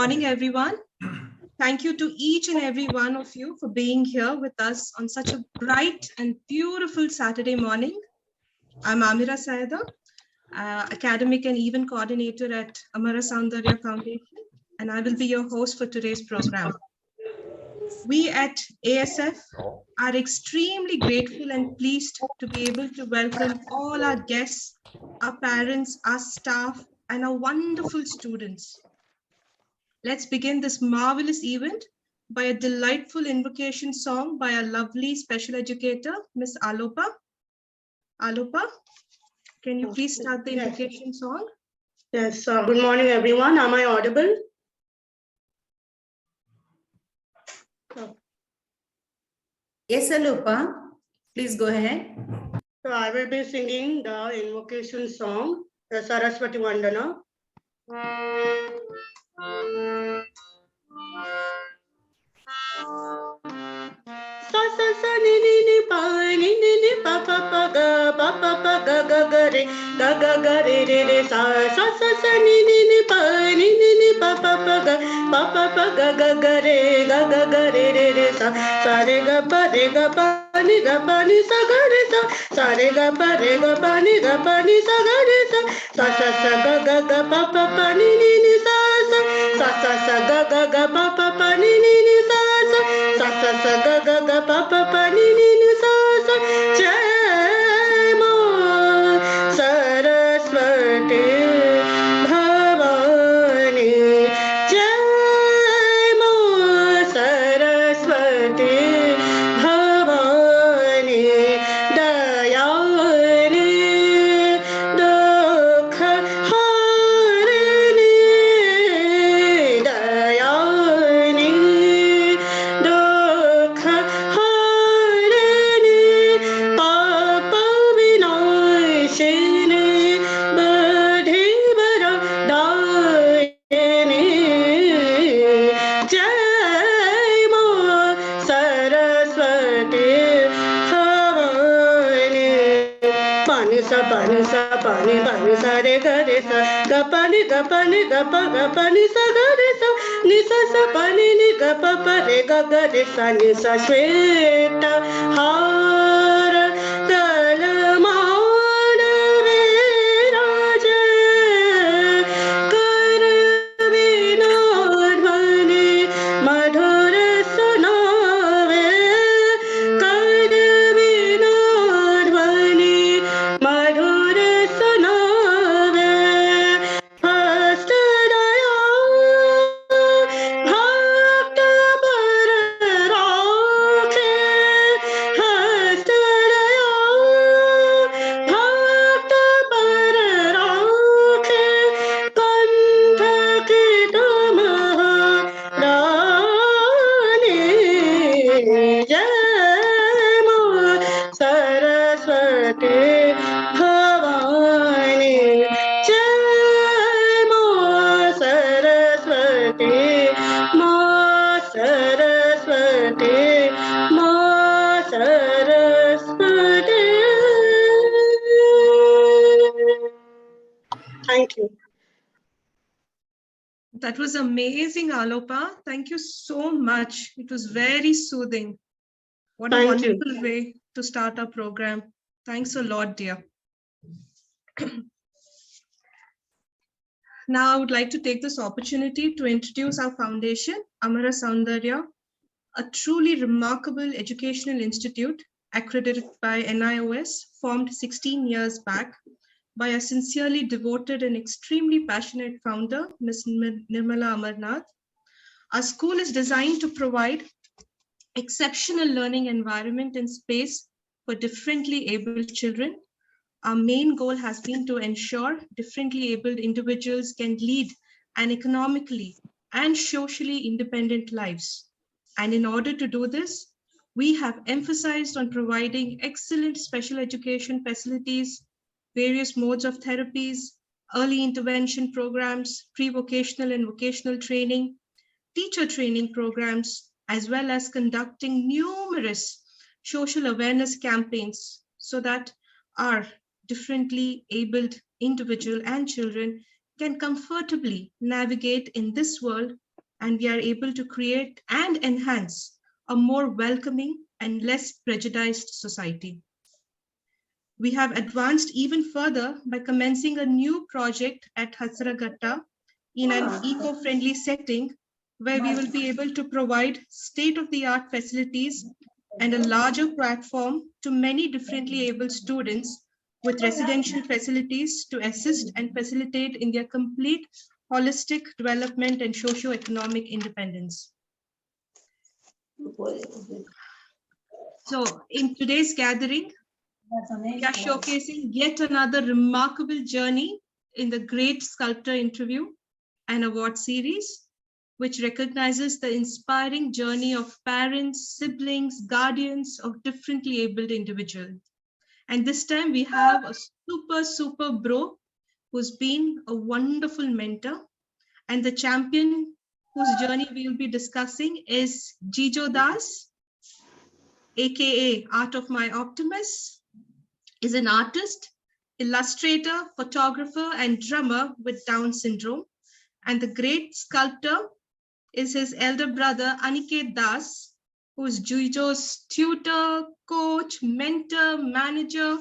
morning, everyone. Thank you to each and every one of you for being here with us on such a bright and beautiful Saturday morning. I'm Amira Saida, Academic and Event Coordinator at Amara Soundarya Foundation, and I will be your host for today's program. We at ASF are extremely grateful and pleased to be able to welcome all our guests, our parents, our staff, and our wonderful students. Let's begin this marvelous event by a delightful invocation song by our lovely special educator, Miss Alopa. Alopa, can you please start the invocation song? Yes, good morning, everyone. Am I audible? Yes, Alopa, please go ahead. So I will be singing the invocation song, the Saraswati Vandana. Sa sa sa ni ni ni pa ni ni ni pa pa pa ga ga re re sa sa sa sa ni ni ni pa ni ni pa pa ga re re sa re ga pa ni sa ga re sa re ga pa ni sa ga re sa ga pa ni ni sa ga pa ni ni sa ga pa ni ni sa jai ma saraswati bhavani jai ma saraswati bhavani dayani dukha harini dayani dukha harini papa vinashini badhivara dayani jai ma saraswati bhavani pani sa pani sa re ga re sa ga pa ni ga pa ni sa ga re sa ni sa pa ni ga pa re ga re sa ni sa shweta har dalman viraje kar vinodhvani madhur sunave kar vinodhvani madhur sunave hast daya bhakt par rakhe hast daya bhakt par rakhe kanth ki tum rani jai ma saraswati bhavani jai ma saraswati ma saraswati ma saraswati. Thank you. That was amazing, Alopa. Thank you so much. It was very soothing. What a Thank you. wonderful way to start our program. Thanks a lot, dear. Now, I would like to take this opportunity to introduce our foundation, Amara Soundarya, a truly remarkable educational institute accredited by NIOS, formed 16 years back by a sincerely devoted and extremely passionate founder, Ms. Nirmala Amarnath. Our school is designed to provide exceptional learning environment and space for differently abled children. Our main goal has been to ensure differently abled individuals can lead an economically and socially independent lives. And in order to do this, we have emphasized on providing excellent special education facilities, various modes of therapies, early intervention programs, pre-vocational and vocational training, teacher training programs, as well as conducting numerous social awareness campaigns so that our differently abled individual and children can comfortably navigate in this world and we are able to create and enhance a more welcoming and less prejudiced society. We have advanced even further by commencing a new project at Hasaragatta in an eco-friendly setting where we will be able to provide state-of-the-art facilities and a larger platform to many differently able students with residential facilities to assist and facilitate in their complete holistic development and socio-economic independence. So in today's gathering, we are showcasing yet another remarkable journey in the Great Sculptor interview and award series, which recognizes the inspiring journey of parents, siblings, guardians of differently abled individuals. And this time we have a super bro who's been a wonderful mentor, and the champion whose journey we will be discussing is Jijo Das, aka Art of My Optimus, is an artist, illustrator, photographer, and drummer with Down syndrome. And the Great Sculptor is his elder brother, Aniket Das, who is Jijo's tutor, coach, mentor, manager,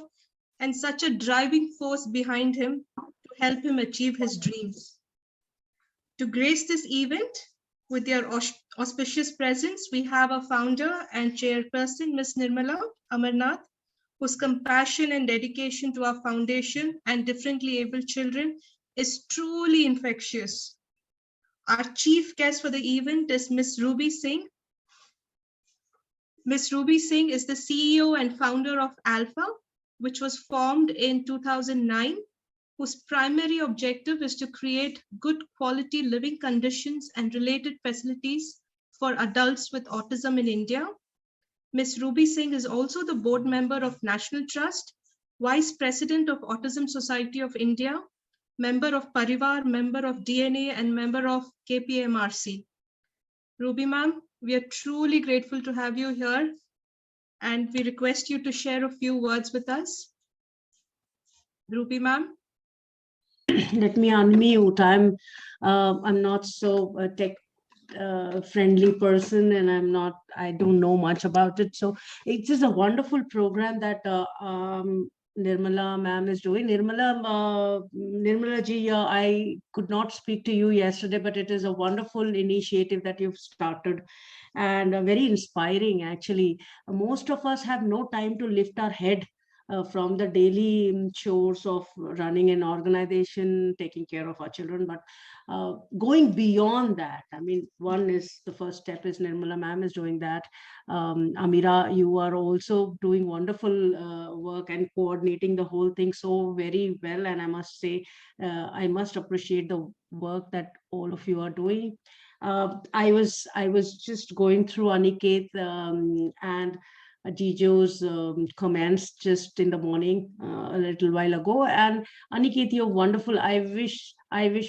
and such a driving force behind him to help him achieve his dreams. To grace this event with their auspicious presence, we have a founder and chairperson, Ms. Nirmala Amarnath, whose compassion and dedication to our foundation and differently abled children is truly infectious. Our chief guest for the event is Ms. Ruby Singh. Ms. Ruby Singh is the CEO and founder of Alpha, which was formed in 2009, whose primary objective is to create good quality living conditions and related facilities for adults with autism in India. Ms. Ruby Singh is also the board member of National Trust, Vice President of Autism Society of India, member of Parivar, member of DNA, and member of KPMRC. Ruby ma'am, we are truly grateful to have you here, and we request you to share a few words with us. Ruby ma'am. Let me unmute. I'm not so tech friendly person, and I don't know much about it. So it's just a wonderful program that Nirmala ma'am is doing. Nirmala ji, I could not speak to you yesterday, but it is a wonderful initiative that you've started, and very inspiring actually. Most of us have no time to lift our head from the daily chores of running an organization, taking care of our children, but going beyond that. I mean, the first step is Nirmala ma'am is doing that. Amira, you are also doing wonderful work and coordinating the whole thing so very well. And I must say, I must appreciate the work that all of you are doing. I was just going through Aniket and Jijo's comments just in the morning a little while ago, and Aniket, you're wonderful. I wish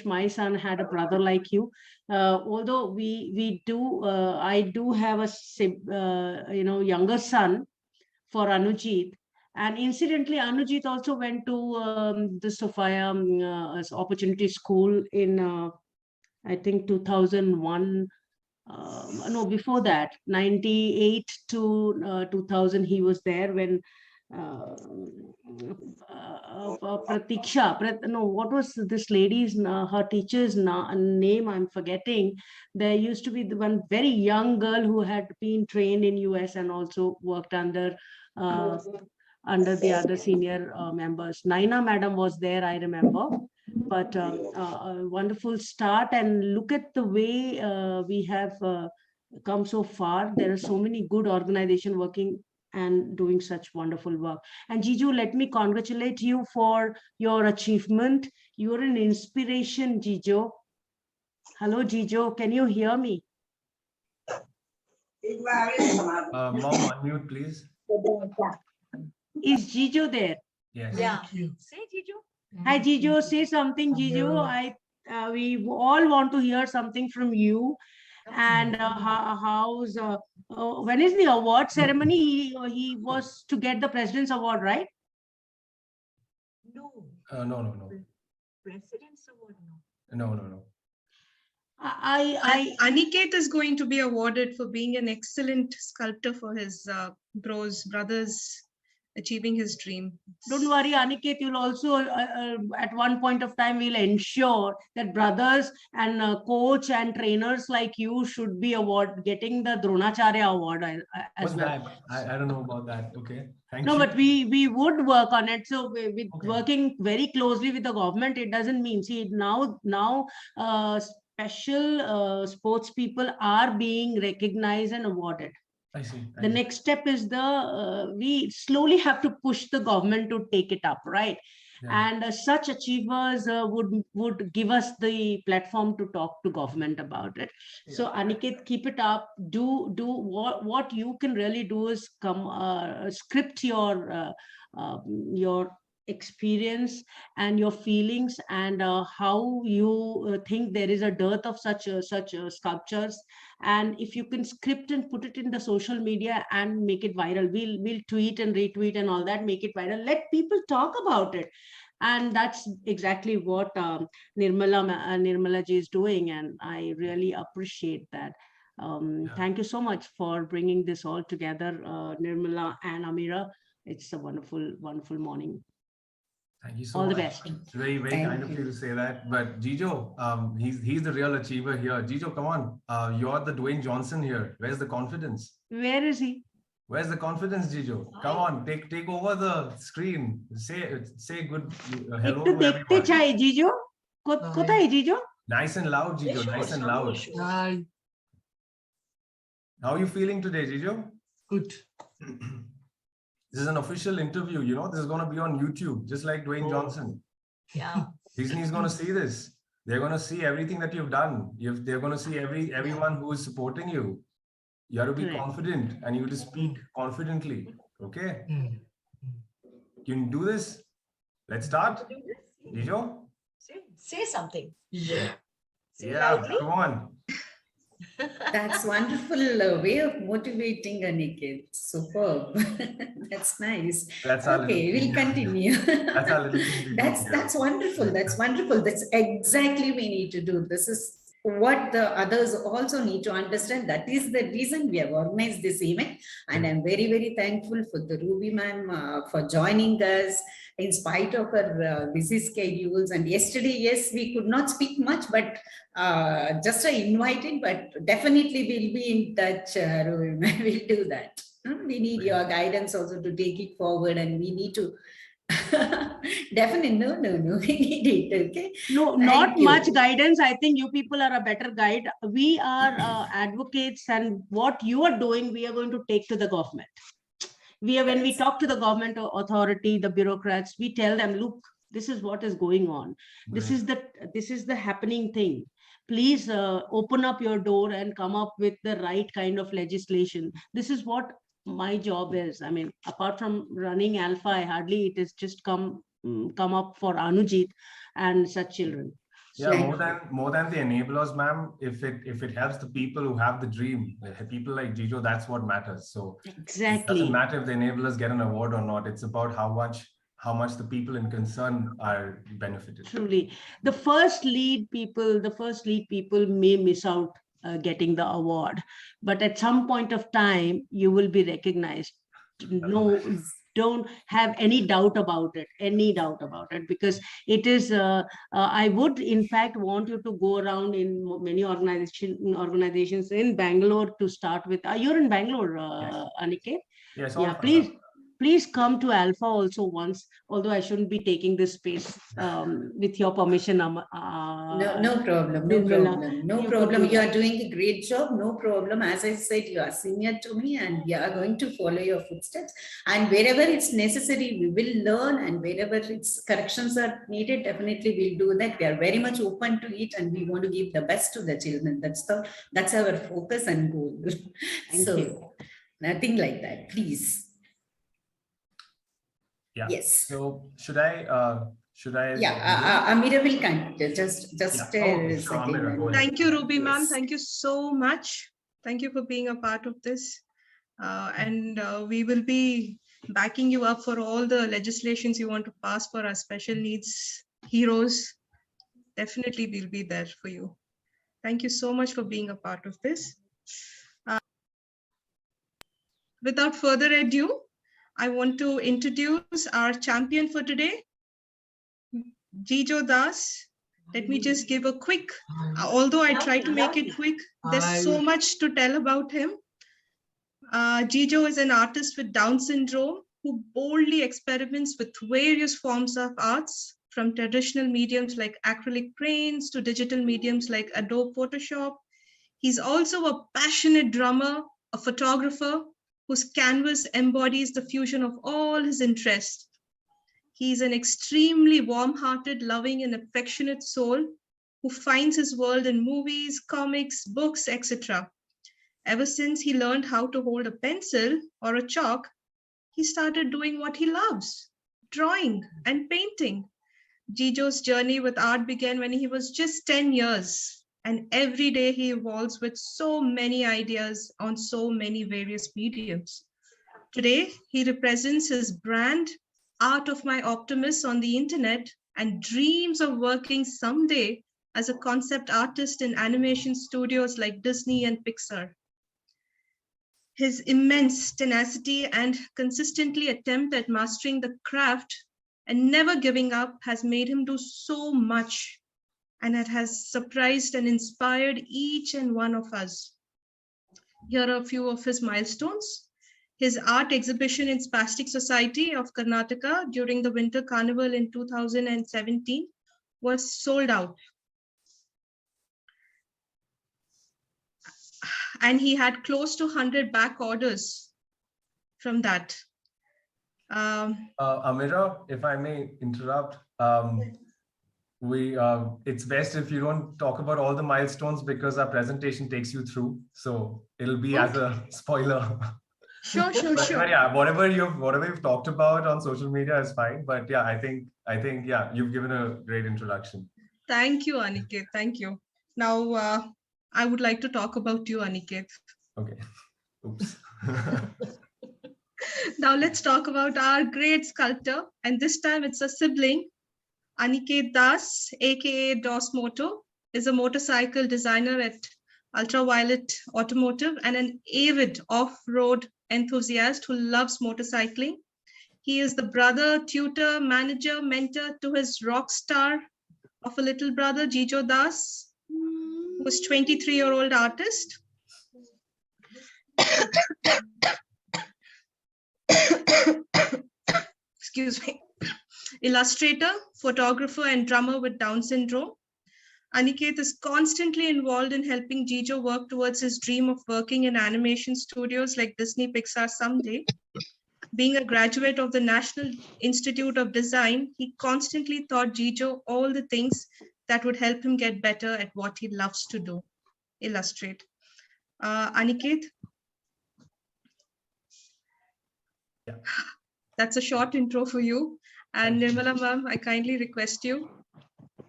my son had a brother like you. Although I do have a younger son for Anujit, and incidentally, Anujit also went to the Sophia Opportunity School in I think 2001. No, before that, 98 to 2000, he was there when Pratiksha, what was this lady's, her teacher's name? I'm forgetting. There used to be the one very young girl who had been trained in US and also worked under the other senior members. Naina madam was there, I remember. But a wonderful start, and look at the way we have come so far. There are so many good organizations working and doing such wonderful work. And Jijo, let me congratulate you for your achievement. You're an inspiration, Jijo. Hello, Jijo. Can you hear me? Mom, unmute, please. Is Jijo there? Yes. Yeah. Say, Jijo. Hi, Jijo. Say something, Jijo. We all want to hear something from you. And when is the award ceremony? He was to get the President's Award, right? No. No. President's Award, no. No. Aniket is going to be awarded for being an excellent sculptor for his brothers achieving his dream. Don't worry, Aniket, you'll also, at one point of time, we'll ensure that brothers and coach and trainers like you should be getting the Dronacharya award as What's well. that? I don't know about that. Okay. Thank No, you. but we would work on it. So with Okay. working very closely with the government, it doesn't mean, see, now special sports people are being recognized and awarded. I see. The next step is we slowly have to push the government to take it up, right? Yeah. And such achievers would give us the platform to talk to government about it. So Aniket, keep it up. Do what you can really do is script your experience and your feelings, and how you think there is a dearth of such sculptures. And if you can script and put it in the social media and make it viral, we'll tweet and retweet and all that, make it viral, let people talk about it. And that's exactly what Nirmala ji is doing, and I really appreciate that. Thank you so much for bringing this all together, Nirmala and Amira. It's a wonderful morning. Thank you so All much. the best. It's very kind of you to say that. But Jijo, he's the real achiever here. Jijo, come on. You're the Dwayne Johnson here. Where's the confidence? Where is he? Where's the confidence, Jijo? Come on, take over the screen. Say good hello to everyone. Jijo? Kothay Jijo? Nice and loud, Jijo. Nice and loud. Hi. How are you feeling today, Jijo? Good. This is an official interview, you know, this is going to be on YouTube, just like Dwayne Johnson. Yeah. Disney's going to see this. They're going to see everything that you've done. They're going to see everyone who is supporting you. You have to be confident, and you have to speak confidently. Okay? Can you do this? Let's start. Jijo? Say something. Yeah, loudly. come on. That's wonderful way of motivating Aniket. Superb. That's nice. That's our Okay, we'll continue. That's our little thing we do. That's wonderful. That's wonderful. That's exactly we need to do. This is what the others also need to understand. That is the reason we have organized this event. And I'm very, very thankful for the Ruby ma'am for joining us in spite of her busy schedules. And yesterday, yes, we could not speak much, but just invited, but definitely we'll be in touch, Ruby ma'am. We'll do that. We need your guidance also to take it forward, and we need to definitely no, we need it. Okay. No, not much guidance. I think you people are a better guide. We are advocates, and what you are doing, we are going to take to the government. When we talk to the government authority, the bureaucrats, we tell them, look, this is what is going on. This is the happening thing. Please open up your door and come up with the right kind of legislation. This is what my job is. I mean, apart from running Alpha, I hardly it is just come up for Anujit and such children. Yeah, more than the enablers, ma'am. If it helps the people who have the dream, people like Jijo, that's what matters. So exactly, it doesn't matter if the enablers get an award or not. It's about how much the people in concern are benefited. Truly, the first lead people may miss out getting the award, but at some point of time you will be recognized. No, don't have any doubt about it, because it is I would in fact want you to go around in many organizations in Bangalore to start with. You're in Bangalore, Yes. Aniket? Yes, Yeah, please come to Alpha also once, although I shouldn't be taking this space with your permission. No problem. You are doing a great job. No problem. As I said, you are senior to me, and we are going to follow your footsteps. And wherever it's necessary, we will learn. And wherever it's corrections are needed, definitely we'll do that. We are very much open to it, and we want to give the best to the children. That's our focus and goal. Thank you. Nothing like that, please. Yeah. Yes. So should I? Yeah, Amira will continue. Just sure, Amira, Thank you, Ruby ma'am. Thank you so much. Thank you for being a part of this. And we will be backing you up for all the legislations you want to pass for our special needs heroes. Definitely, we'll be there for you. Thank you so much for being a part of this. Without further ado, I want to introduce our champion for today, Jijo Das. Let me just give a quick, although I try to make it quick, there's so much to tell about him. Jijo is an artist with Down syndrome who boldly experiments with various forms of arts, from traditional mediums like acrylic paints to digital mediums like Adobe Photoshop. He's also a passionate drummer, a photographer whose canvas embodies the fusion of all his interests. He's an extremely warm-hearted, loving, and affectionate soul who finds his world in movies, comics, books, etc. Ever since he learned how to hold a pencil or a chalk, he started doing what he loves, drawing and painting. Jijo's journey with art began when he was just 10 years, and every day he evolves with so many ideas on so many various mediums. Today, he represents his brand, Art of My Optimist, on the internet and dreams of working someday as a concept artist in animation studios like Disney and Pixar. His immense tenacity and consistently attempt at mastering the craft and never giving up has made him do so much, and it has surprised and inspired each and one of us. Here are a few of his milestones. His art exhibition in Spastic Society of Karnataka during the Winter Carnival in 2017 was sold out. And he had close to 100 back orders from that. Amira, if I may interrupt, it's best if you don't talk about all the milestones because our presentation takes you through. So it'll be as a spoiler. Sure. But yeah, whatever you've talked about on social media is fine. But yeah, I think yeah, you've given a great introduction. Thank you, Aniket. Thank you. Now, I would like to talk about you, Aniket. Okay. Oops. Now let's talk about our great sculptor. And this time it's a sibling. Aniket Das, aka DOS Moto, is a motorcycle designer at Ultraviolet Automotive and an avid off-road enthusiast who loves motorcycling. He is the brother, tutor, manager, mentor to his rock star of a little brother, Jijo Das, who is a 23-year-old artist. Excuse me. Illustrator, photographer, and drummer with Down syndrome. Aniket is constantly involved in helping Jijo work towards his dream of working in animation studios like Disney Pixar someday. Being a graduate of the National Institute of Design, he constantly taught Jijo all the things that would help him get better at what he loves to do, illustrate. Aniket? Yeah. That's a short intro for you. And Nirmala ma'am, I kindly request you.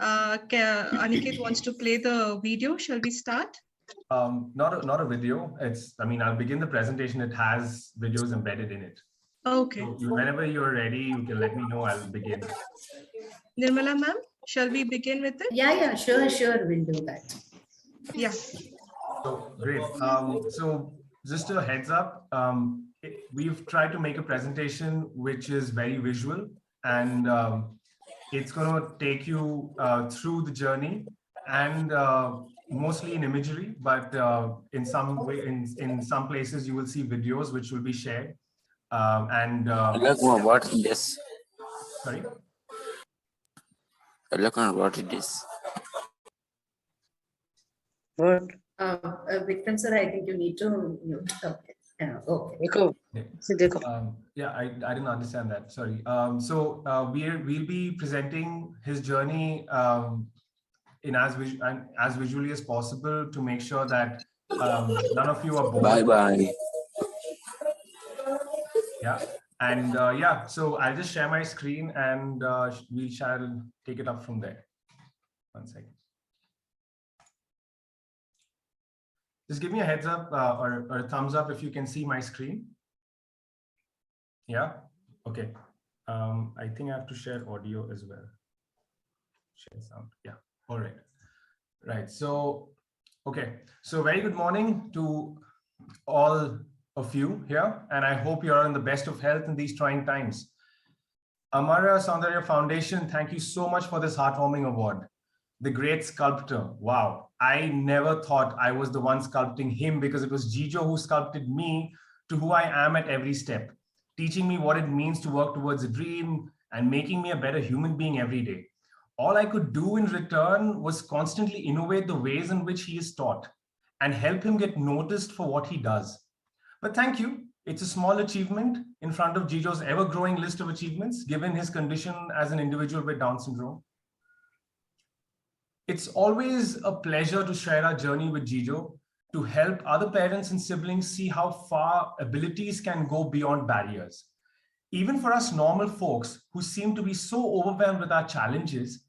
Aniket wants to play the video. Shall we start? Not a video. I'll begin the presentation. It has videos embedded in it. Okay. So whenever you're ready, you can let me know. I'll begin. Nirmala ma'am, shall we begin with it? Yeah, sure, we'll do that. Yeah. So great. So just a heads up, we've tried to make a presentation which is very visual, and it's going to take you through the journey, and mostly in imagery, but in some way, in some places you will see videos which will be shared. What is this? Sorry? What is this? What? Vikram sir, I think you need to mute. Okay. Yeah, I didn't understand that. Sorry. So we'll be presenting his journey in as visually as possible to make sure that none of you are bored. Bye. Yeah. And yeah, so I'll just share my screen and we shall take it up from there. 1 second. Just give me a heads up or a thumbs up if you can see my screen. Yeah. Okay. I think I have to share audio as well. Share sound. Yeah. All right. Right. So Okay, so very good morning to all of you here, and I hope you're in the best of health in these trying times. Amara Soundarya Foundation, thank you so much for this heartwarming award. The Great Sculptor, wow. I never thought I was the one sculpting him, because it was Jijo who sculpted me to who I am at every step, teaching me what it means to work towards a dream and making me a better human being every day. All I could do in return was constantly innovate the ways in which he is taught and help him get noticed for what he does. But thank you. It's a small achievement in front of Jijo's ever-growing list of achievements, given his condition as an individual with Down syndrome. It's always a pleasure to share our journey with Jijo, to help other parents and siblings see how far abilities can go beyond barriers. Even for us normal folks who seem to be so overwhelmed with our challenges,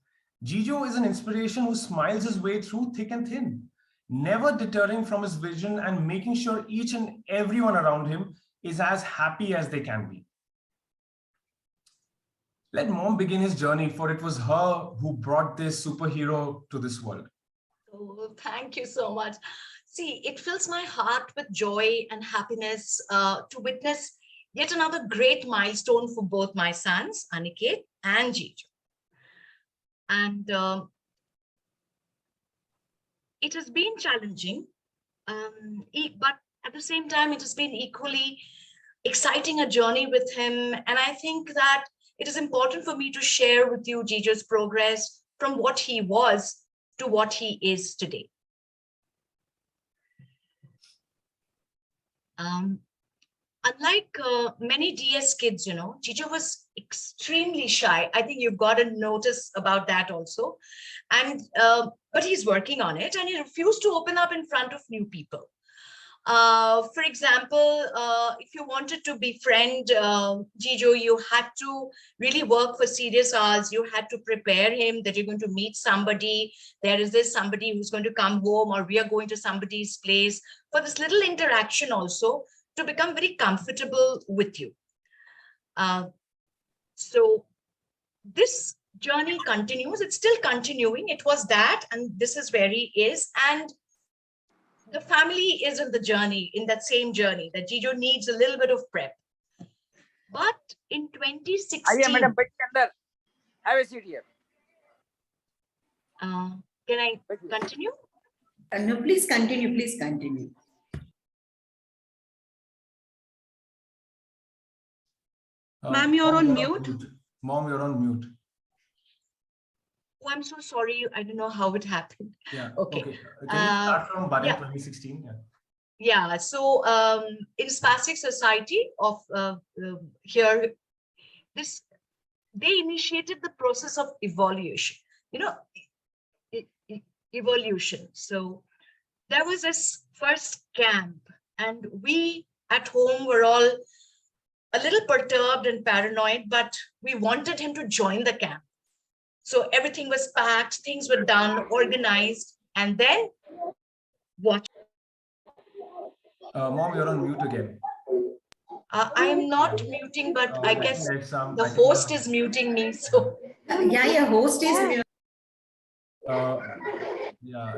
Jijo is an inspiration who smiles his way through thick and thin, never deterring from his vision and making sure each and everyone around him is as happy as they can be. Let Mom begin his journey, for it was her who brought this superhero to this world. Oh, thank you so much. See, it fills my heart with joy and happiness to witness yet another great milestone for both my sons, Aniket and Jijo. And it has been challenging, but at the same time, it has been equally exciting a journey with him. And I think that it is important for me to share with you Jijo's progress from what he was to what he is today. Unlike many DS kids, Jijo was extremely shy. I think you've got a notice about that also. And but he's working on it, and he refused to open up in front of new people. For example, if you wanted to befriend Jijo, you had to really work for serious hours. You had to prepare him that you're going to meet somebody. There is this somebody who's going to come home, or we are going to somebody's place for this little interaction also to become very comfortable with you. So this journey continues. It's still continuing. It was that, and this is where he is. And the family is in the journey, in that same journey, that Jijo needs a little bit of prep. But in 2016, have a seat here. Can I continue? No, please continue. Please continue. Ma'am, you're on Mom, mute. Mom, you're on mute. Oh, I'm so sorry. I don't know how it happened. Yeah. Okay. Can you start from button yeah. 2016? Yeah. Yeah. So in Spastic Society of here, they initiated the process of evolution. Evolution. So there was this first camp, and we at home were all a little perturbed and paranoid, but we wanted him to join the camp. So everything was packed, things were done, organized, and then watch. Mom, you're on mute again. I am not muting, but I guess the I host is muting me. So Yeah, host is. yeah.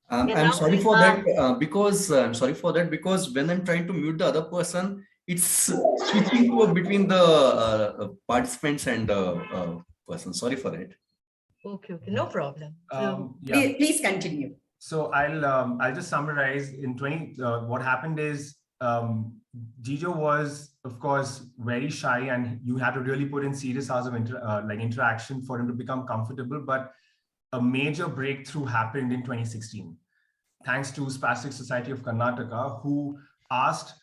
I'm sorry for that because when I'm trying to mute the other person, it's switching between the participants and the person. Sorry for that. Okay, no problem. Yeah. Please continue. So I'll just summarize. In what happened is Jijo was, of course, very shy, and you had to really put in serious hours of interaction for him to become comfortable. But a major breakthrough happened in 2016, thanks to Spastic Society of Karnataka, who asked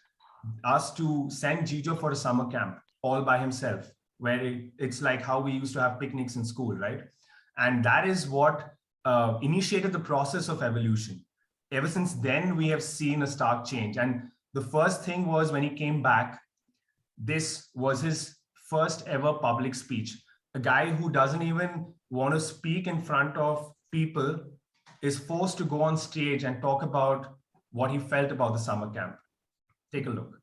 us to send Jijo for a summer camp all by himself, where it's like how we used to have picnics in school, right? And that is what initiated the process of evolution. Ever since then, we have seen a stark change. And the first thing was when he came back, this was his first ever public speech. A guy who doesn't even want to speak in front of people is forced to go on stage and talk about what he felt about the summer camp. Take a look.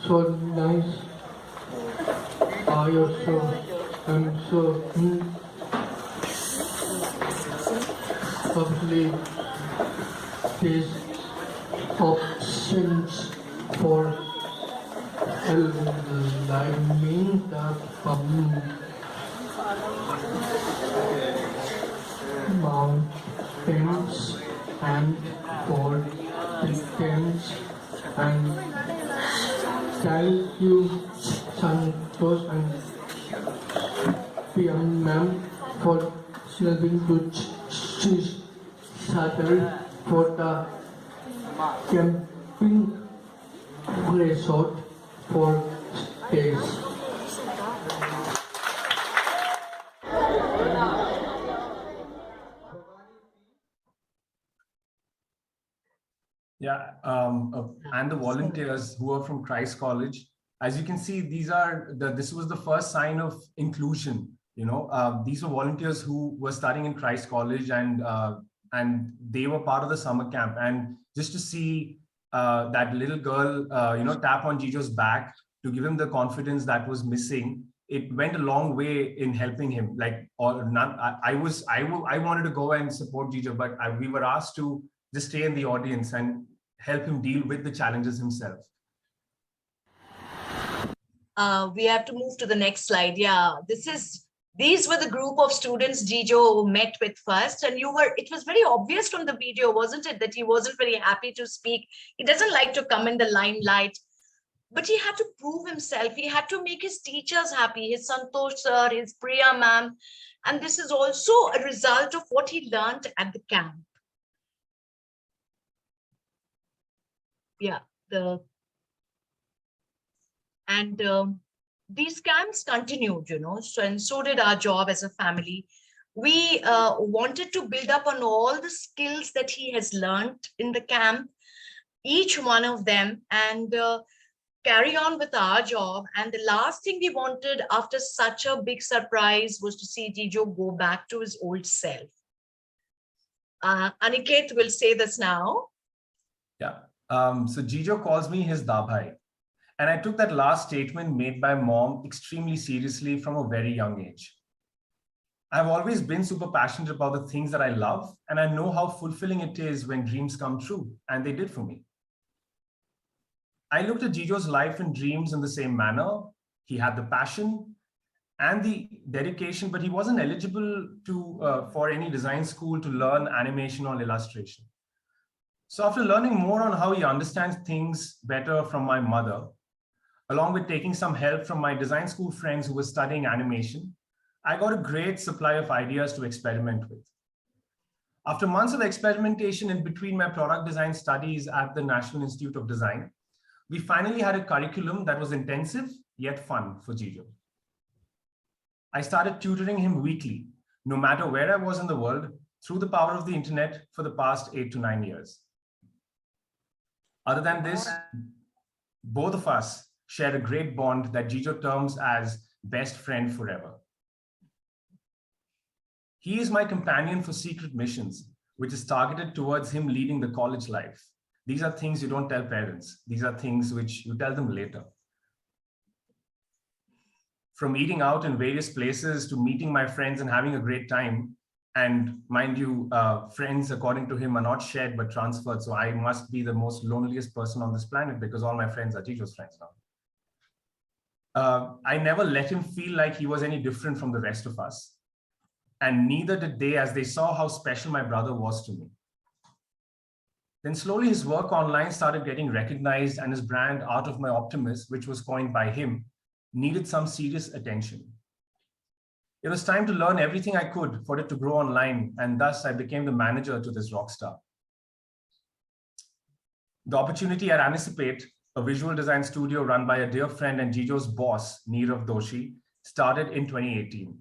so nice. I also am so probably these options for aligning the mountains and for weekends and thank you Santos and PM ma'am for helping to settle for the camping resort for days. Yeah, and the volunteers who are from Christ College, as you can see, this was the first sign of inclusion. You know, these were volunteers who were studying in Christ College, and they were part of the summer camp. And just to see that little girl, tap on Gijo's back to give him the confidence that was missing, it went a long way in helping him. Like, or not, I wanted to go and support Gijo, but we were asked to just stay in the audience and help him deal with the challenges himself. We have to move to the next slide. Yeah, these were the group of students Gijo met with first, and it was very obvious from the video, wasn't it, that he wasn't very happy to speak. He doesn't like to come in the limelight, but he had to prove himself. He had to make his teachers happy, his Santosh sir, his Priya ma'am, and this is also a result of what he learned at the camp. Yeah, these camps continued, and so did our job as a family. We wanted to build up on all the skills that he has learned in the camp, each one of them, and carry on with our job. And the last thing we wanted after such a big surprise was to see Gijo go back to his old self. Aniket will say this now. Yeah. So Gijo calls me his Dabhai. And I took that last statement made by mom extremely seriously from a very young age. I've always been super passionate about the things that I love, and I know how fulfilling it is when dreams come true, and they did for me. I looked at Gijo's life and dreams in the same manner. He had the passion and the dedication, but he wasn't eligible for any design school to learn animation or illustration. So after learning more on how he understands things better from my mother, along with taking some help from my design school friends who were studying animation, I got a great supply of ideas to experiment with. After months of experimentation in between my product design studies at the National Institute of Design, we finally had a curriculum that was intensive yet fun for Gijo. I started tutoring him weekly, no matter where I was in the world, through the power of the internet for the past 8 to 9 years. Other than this, both of us share a great bond that Gijo terms as best friend forever. He is my companion for secret missions, which is targeted towards him leading the college life. These are things you don't tell parents. These are things which you tell them later. From eating out in various places to meeting my friends and having a great time. And mind you, friends, according to him, are not shared but transferred. So I must be the most loneliest person on this planet because all my friends are Gijo's friends now. I never let him feel like he was any different from the rest of us. And neither did they, as they saw how special my brother was to me. Then slowly his work online started getting recognized, and his brand Art of My Optimist, which was coined by him, needed some serious attention. It was time to learn everything I could for it to grow online, and thus I became the manager to this rock star. The opportunity at Anticipate, a visual design studio run by a dear friend and Gijo's boss, Nirav Doshi, started in 2018.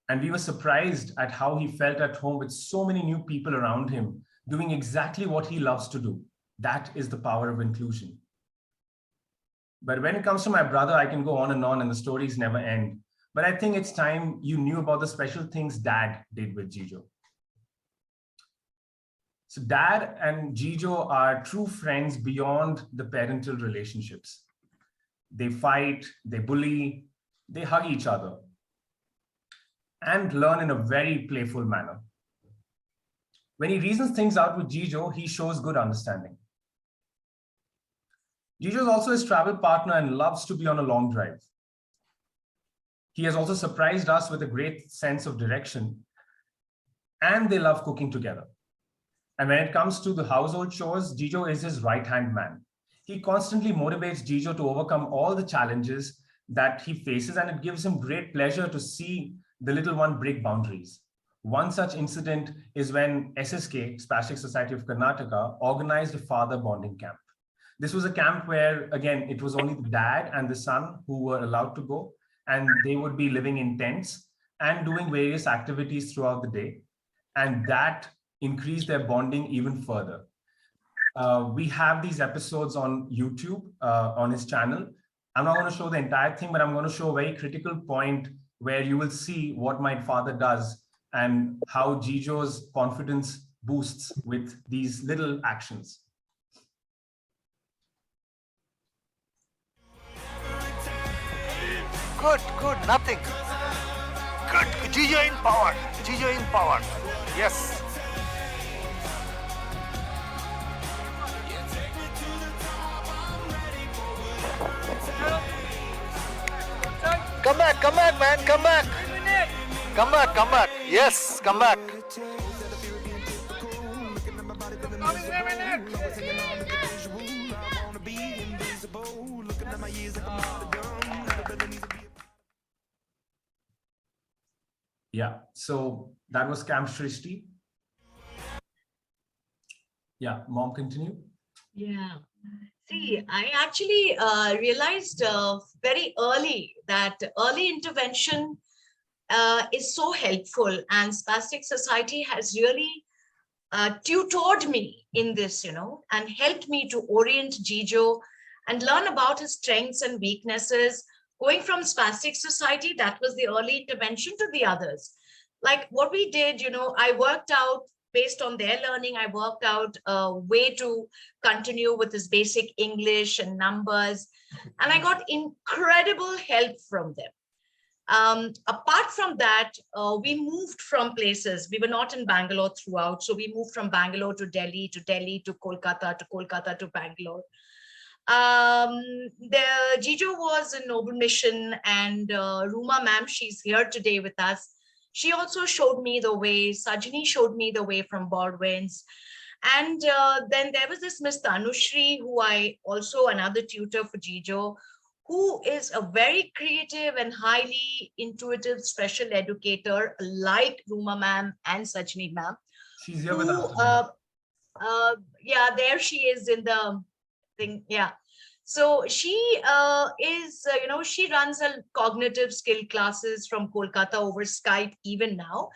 And we were surprised at how he felt at home with so many new people around him, doing exactly what he loves to do. That is the power of inclusion. But when it comes to my brother, I can go on and the stories never end. But I think it's time you knew about the special things Dad did with Gijo. So Dad and Jijo are true friends beyond the parental relationships. They fight, they bully, they hug each other, and learn in a very playful manner. When he reasons things out with Jijo, he shows good understanding. Jijo is also his travel partner and loves to be on a long drive. He has also surprised us with a great sense of direction, and they love cooking together. And when it comes to the household chores, Jijo is his right-hand man. He constantly motivates Jijo to overcome all the challenges that he faces, and it gives him great pleasure to see the little one break boundaries. One such incident is when SSK, Spastic Society of Karnataka, organized a father bonding camp. This was a camp where, again, it was only the dad and the son who were allowed to go, and they would be living in tents and doing various activities throughout the day. And that increased their bonding even further. We have these episodes on YouTube, on his channel. I'm not going to show the entire thing, but I'm going to show a very critical point where you will see what my father does and how Jijo's confidence boosts with these little actions. Good, good, nothing. Good, Jijo in power. Jijo in power. Yes. Come back, man, come back. Come back, come back. Yes, come back. Yeah, so that was Camp Shrishti. Yeah, Mom, continue. Yeah. See, I actually realized very early that early intervention is so helpful, and Spastic Society has really tutored me in this, and helped me to orient Jijo and learn about his strengths and weaknesses. Going from Spastic Society, that was the early intervention, to the others. Like what we did, I worked out, based on their learning, I worked out a way to continue with his basic English and numbers, and I got incredible help from them. Apart from that, we moved from places. We were not in Bangalore throughout, so we moved from Bangalore to Delhi to Kolkata to Bangalore. The Jijo was in Noble Mission, and Ruma ma'am, she's here today with us. She also showed me the way. Sajini showed me the way from Baldwin's. And then there was this Miss Tanushri, who I also another tutor for Jijo, who is a very creative and highly intuitive special educator, like Ruma ma'am and Sajini ma'am. She's here with us. Yeah, there she is in the thing. Yeah. So she is, she runs a cognitive skill classes from Kolkata over Skype even now,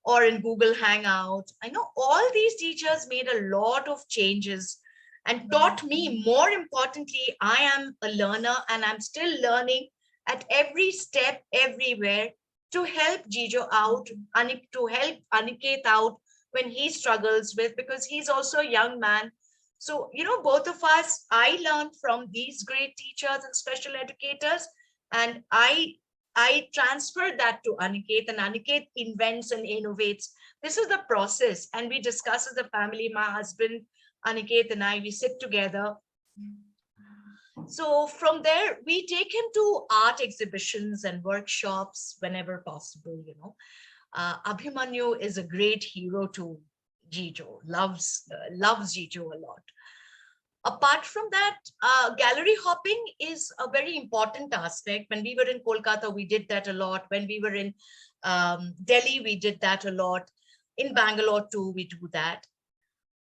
or in Google Hangout. I know all these teachers made a lot of changes and taught me. More importantly, I am a learner, and I'm still learning at every step, everywhere, to help Jijo out, to help Aniket out when he struggles with, because he's also a young man. So, both of us, I learned from these great teachers and special educators, and I transferred that to Aniket, and Aniket invents and innovates. This is the process, and we discuss as a family. My husband, Aniket, and I, we sit together. So from there, we take him to art exhibitions and workshops whenever possible. Abhimanyu is a great hero to Jijo, loves Jijo a lot. Apart from that, gallery hopping is a very important aspect. When we were in Kolkata, we did that a lot. When we were in Delhi, we did that a lot. In Bangalore too, we do that.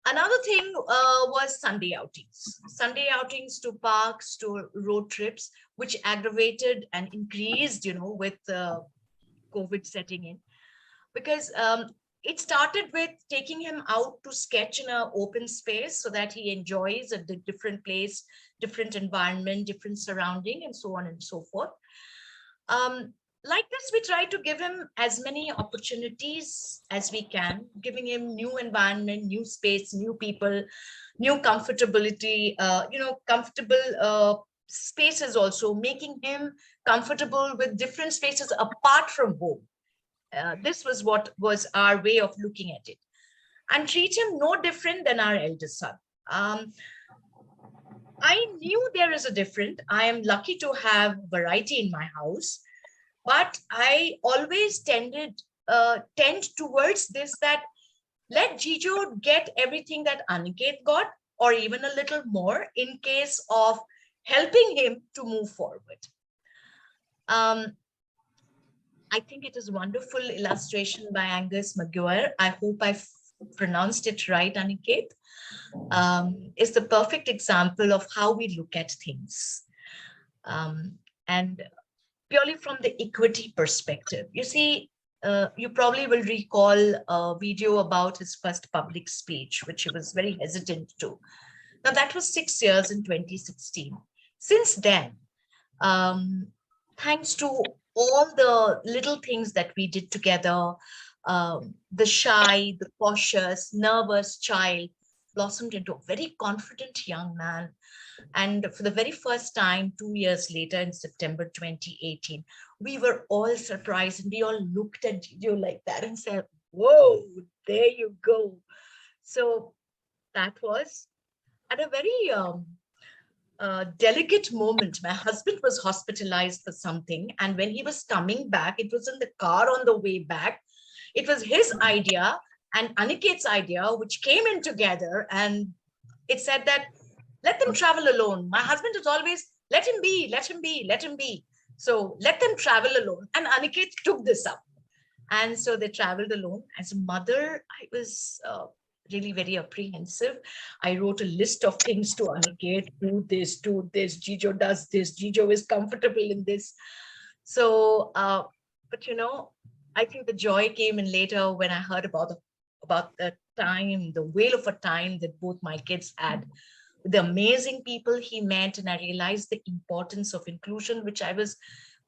Another thing was Sunday outings to parks, to road trips, which aggravated and increased, with COVID setting in. Because it started with taking him out to sketch in an open space so that he enjoys a different place, different environment, different surrounding, and so on and so forth. like this, we try to give him as many opportunities as we can, giving him new environment, new space, new people, new comfortability, comfortable spaces also, making him comfortable with different spaces apart from home. This was what was our way of looking at it, and treat him no different than our eldest son. I knew there is a different. I am lucky to have variety in my house, but I always tend towards this, that let Jijo get everything that Aniket got, or even a little more, in case of helping him to move forward. I think it is a wonderful illustration by Angus McGuire. I hope I pronounced it right, Aniket. Is the perfect example of how we look at things. And purely from the equity perspective. You see, you probably will recall a video about his first public speech, which he was very hesitant to. Now, that was 6 years in 2016. Since then, thanks to all the little things that we did together, the shy, the cautious, nervous child blossomed into a very confident young man. And for the very first time, 2 years later, in September 2018, we were all surprised, and we all looked at you like that and said, whoa, there you go. So that was at a very delicate moment. My husband was hospitalized for something, and when he was coming back, it was in the car on the way back. It was his idea and Aniket's idea, which came in together, and it said that, let them travel alone. My husband is always, let him be, let him be, let him be. So let them travel alone. And Aniket took this up. And so they traveled alone. As a mother, I was really very apprehensive. I wrote a list of things to Aniket, do this, Jijo does this, Jijo is comfortable in this. So, but I think the joy came in later when I heard about the time, the whale of a time that both my kids had, the amazing people he met, and I realized the importance of inclusion, which I was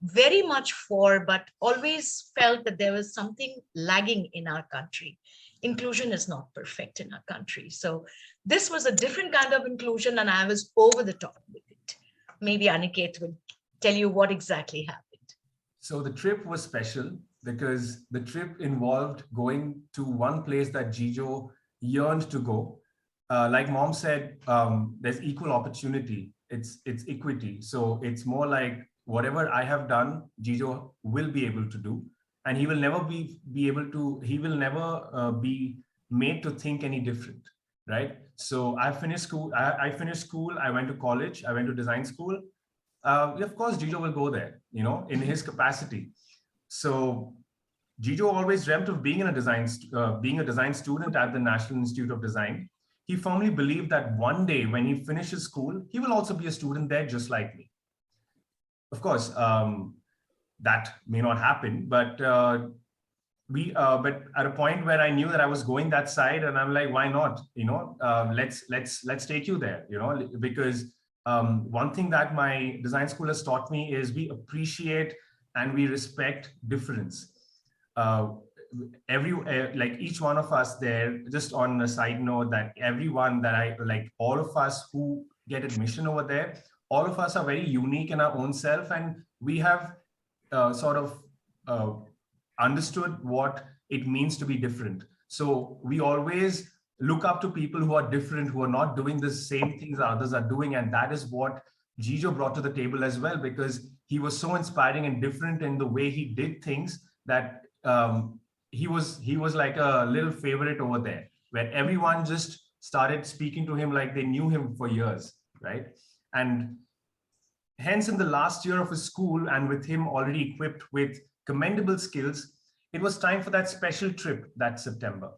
very much for, but always felt that there was something lagging in our country. Inclusion is not perfect in our country. So this was a different kind of inclusion, and I was over the top with it. Maybe Aniket will tell you what exactly happened. So the trip was special because the trip involved going to one place that Jijo yearned to go. Like mom said, there's equal opportunity. It's equity. So it's more like whatever I have done, Jijo will be able to do, and he will never be able to. He will never be made to think any different, right? So I finished school. I finished school. I went to college. I went to design school. Of course, Jijo will go there, in his capacity. So Jijo always dreamt of being a design student at the National Institute of Design. He firmly believed that one day when he finishes school, he will also be a student there just like me. Of course, that may not happen, but but at a point where I knew that I was going that side, and I'm like, why not? Let's take you there, because one thing that my design school has taught me is we appreciate and we respect difference. Like each one of us there, just on a side note, that everyone that all of us who get admission over there, all of us are very unique in our own self, and we have sort of understood what it means to be different. So we always look up to people who are different, who are not doing the same things others are doing, and that is what Jijo brought to the table as well, because he was so inspiring and different in the way he did things that he was like a little favorite over there, where everyone just started speaking to him like they knew him for years, right? And hence, in the last year of his school, and with him already equipped with commendable skills, it was time for that special trip that September.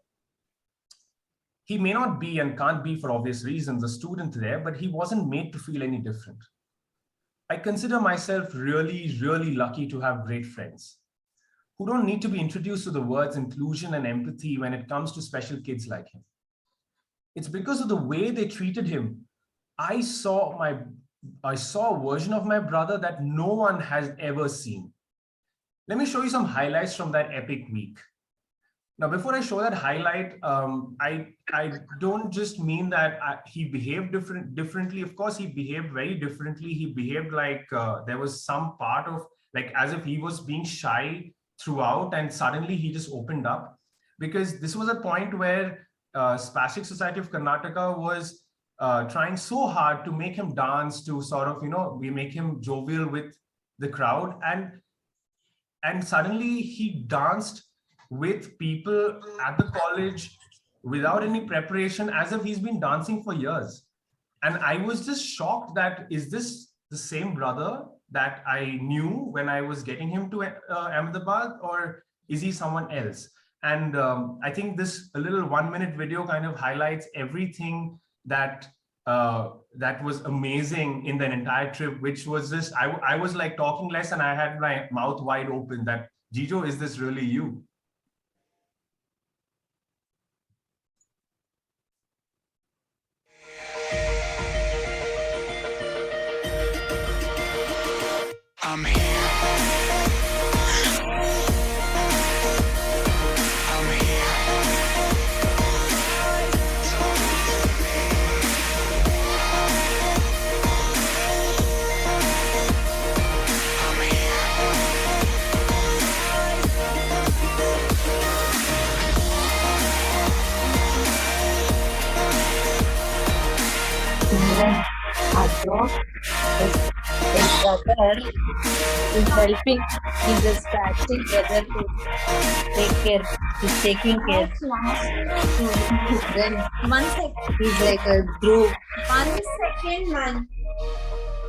He may not be, and can't be for obvious reasons, a student there, but he wasn't made to feel any different. I consider myself really, really lucky to have great friends who don't need to be introduced to the words inclusion and empathy when it comes to special kids like him. It's because of the way they treated him. I saw a version of my brother that no one has ever seen. Let me show you some highlights from that epic week. Now, before I show that highlight, I don't just mean that he behaved differently. Of course, he behaved very differently. He behaved like there was some part of, like, as if he was being shy throughout, and suddenly he just opened up. Because this was a point where Spastic Society of Karnataka was trying so hard to make him dance, to sort of, we make him jovial with the crowd. And suddenly he danced with people at the college without any preparation, as if he's been dancing for years. And I was just shocked that, is this the same brother that I knew when I was getting him to Ahmedabad, or is he someone else? And I think this little 1-minute video kind of highlights everything that that was amazing in the entire trip, which was just, I was like talking less and I had my mouth wide open that, Jijo, is this really you? I'm here. I'm here. I'm Even our dog is brother is helping in the starting brother to take care. He's taking care. Then 1 second. He's like a group. 1 second, man.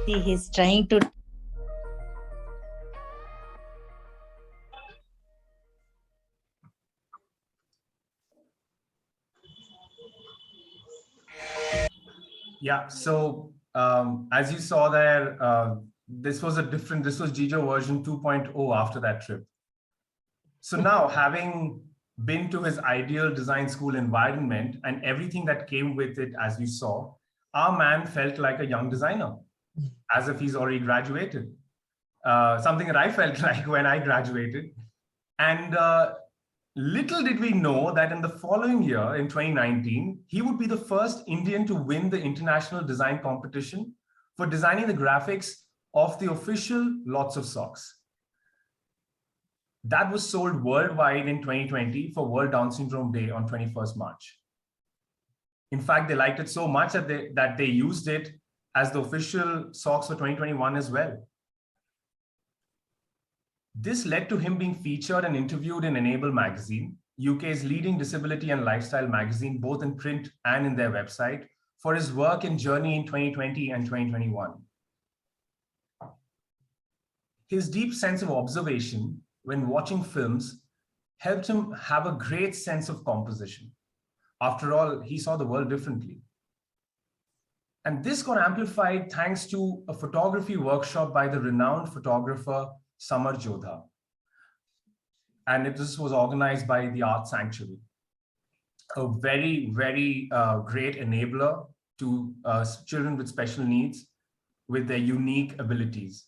See, he's trying to. Yeah, so as you saw there, this was Jijo version 2.0 after that trip. So now, having been to his ideal design school environment and everything that came with it, as you saw, our man felt like a young designer, as if he's already graduated. Something that I felt like when I graduated. And little did we know that in the following year, in 2019, he would be the first Indian to win the international design competition for designing the graphics of the official Lots of Socks. That was sold worldwide in 2020 for World Down Syndrome Day on 21st March. In fact, they liked it so much that they used it as the official socks for 2021 as well. This led to him being featured and interviewed in Enable magazine, UK's leading disability and lifestyle magazine, both in print and in their website, for his work and journey in 2020 and 2021. His deep sense of observation when watching films helped him have a great sense of composition. After all, he saw the world differently. And this got amplified thanks to a photography workshop by the renowned photographer Samar Jodha. And this was organized by the Art Sanctuary, a very, very great enabler to children with special needs with their unique abilities.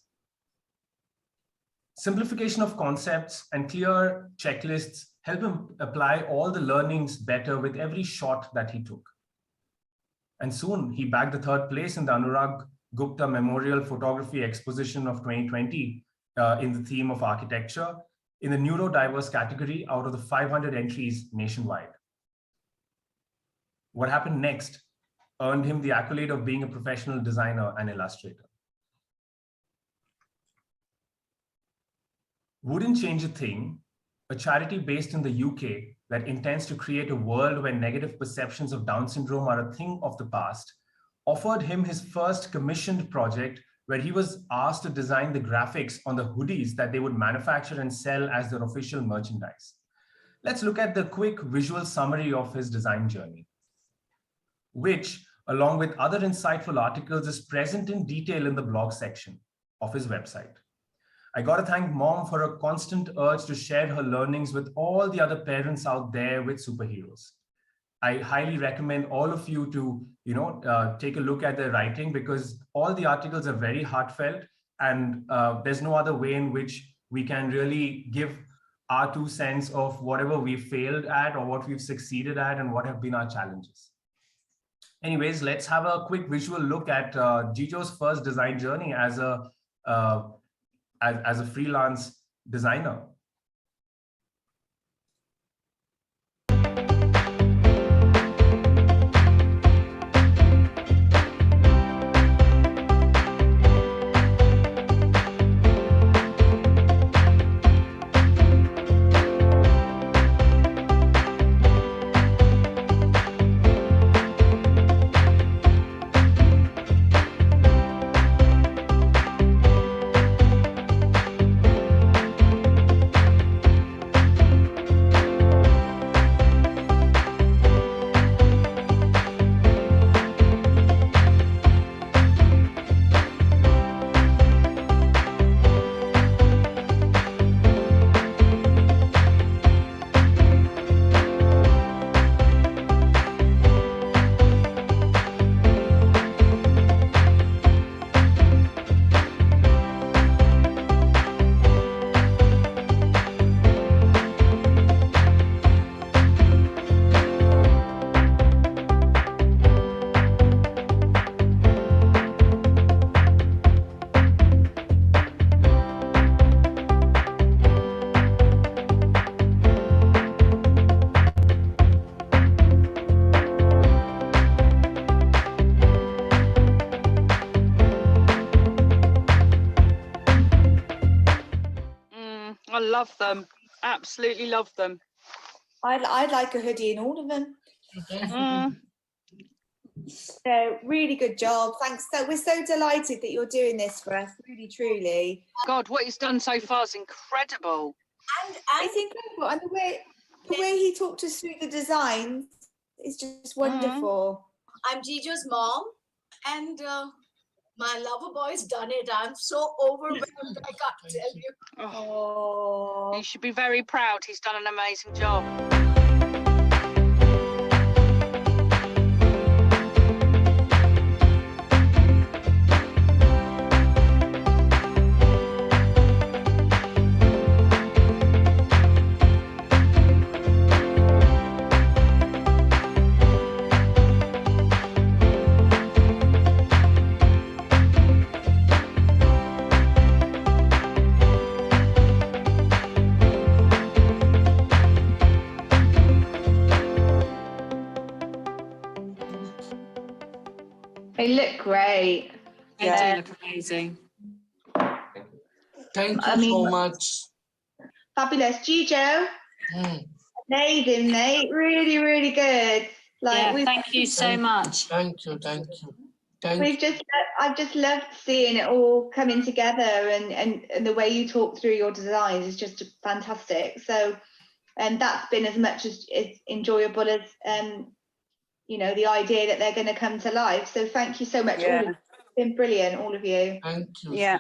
Simplification of concepts and clear checklists help him apply all the learnings better with every shot that he took. And soon he bagged the 3rd place in the Anurag Gupta Memorial Photography Exposition of 2020 in the theme of architecture in the neurodiverse category out of the 500 entries nationwide. What happened next earned him the accolade of being a professional designer and illustrator. Wouldn't Change a Thing, a charity based in the UK that intends to create a world where negative perceptions of Down syndrome are a thing of the past, offered him his first commissioned project where he was asked to design the graphics on the hoodies that they would manufacture and sell as their official merchandise. Let's look at the quick visual summary of his design journey, which, along with other insightful articles, is present in detail in the blog section of his website. I got to thank Mom for a constant urge to share her learnings with all the other parents out there with superheroes. I highly recommend all of you to, take a look at their writing, because all the articles are very heartfelt, and there's no other way in which we can really give our 2 cents of whatever we failed at or what we've succeeded at and what have been our challenges. Anyways, let's have a quick visual look at Jijo's first design journey as a freelance designer. I love them. Absolutely love them. I'd like a hoodie in all of them. So really good job. Thanks. So we're so delighted that you're doing this for us. Really, truly. God, what he's done so far is incredible. And it's incredible. And the way he talked us through the designs is just wonderful. I'm Jijo's mom, and my lover boy's done it. I'm so overwhelmed, I can't tell you. Oh, you should be very proud. He's done an amazing job. They look great. They do look amazing. Thank you so much. Fabulous. Jijo, amazing, mate. Really, really good. Thank you so much. Thank you. I've just loved seeing it all coming together, and the way you talk through your designs is just fantastic. So, and that's been as much as enjoyable as the idea that they're going to come to life. So thank you so much. Yeah. It's been brilliant, all of you. Thank you. Yeah.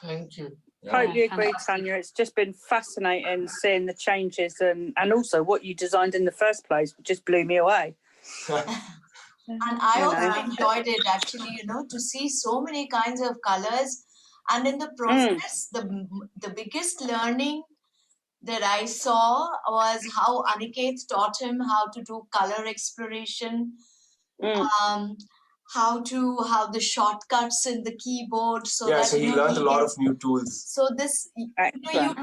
Thank you. Totally agree, Tanya. It's just been fascinating seeing the changes and also what you designed in the first place just blew me away. And I also enjoyed it actually, to see so many kinds of colors. And in the process, the biggest learning that I saw was how Aniket taught him how to do color exploration, how the shortcuts in the keyboard. So he learned a lot of new tools. So this, you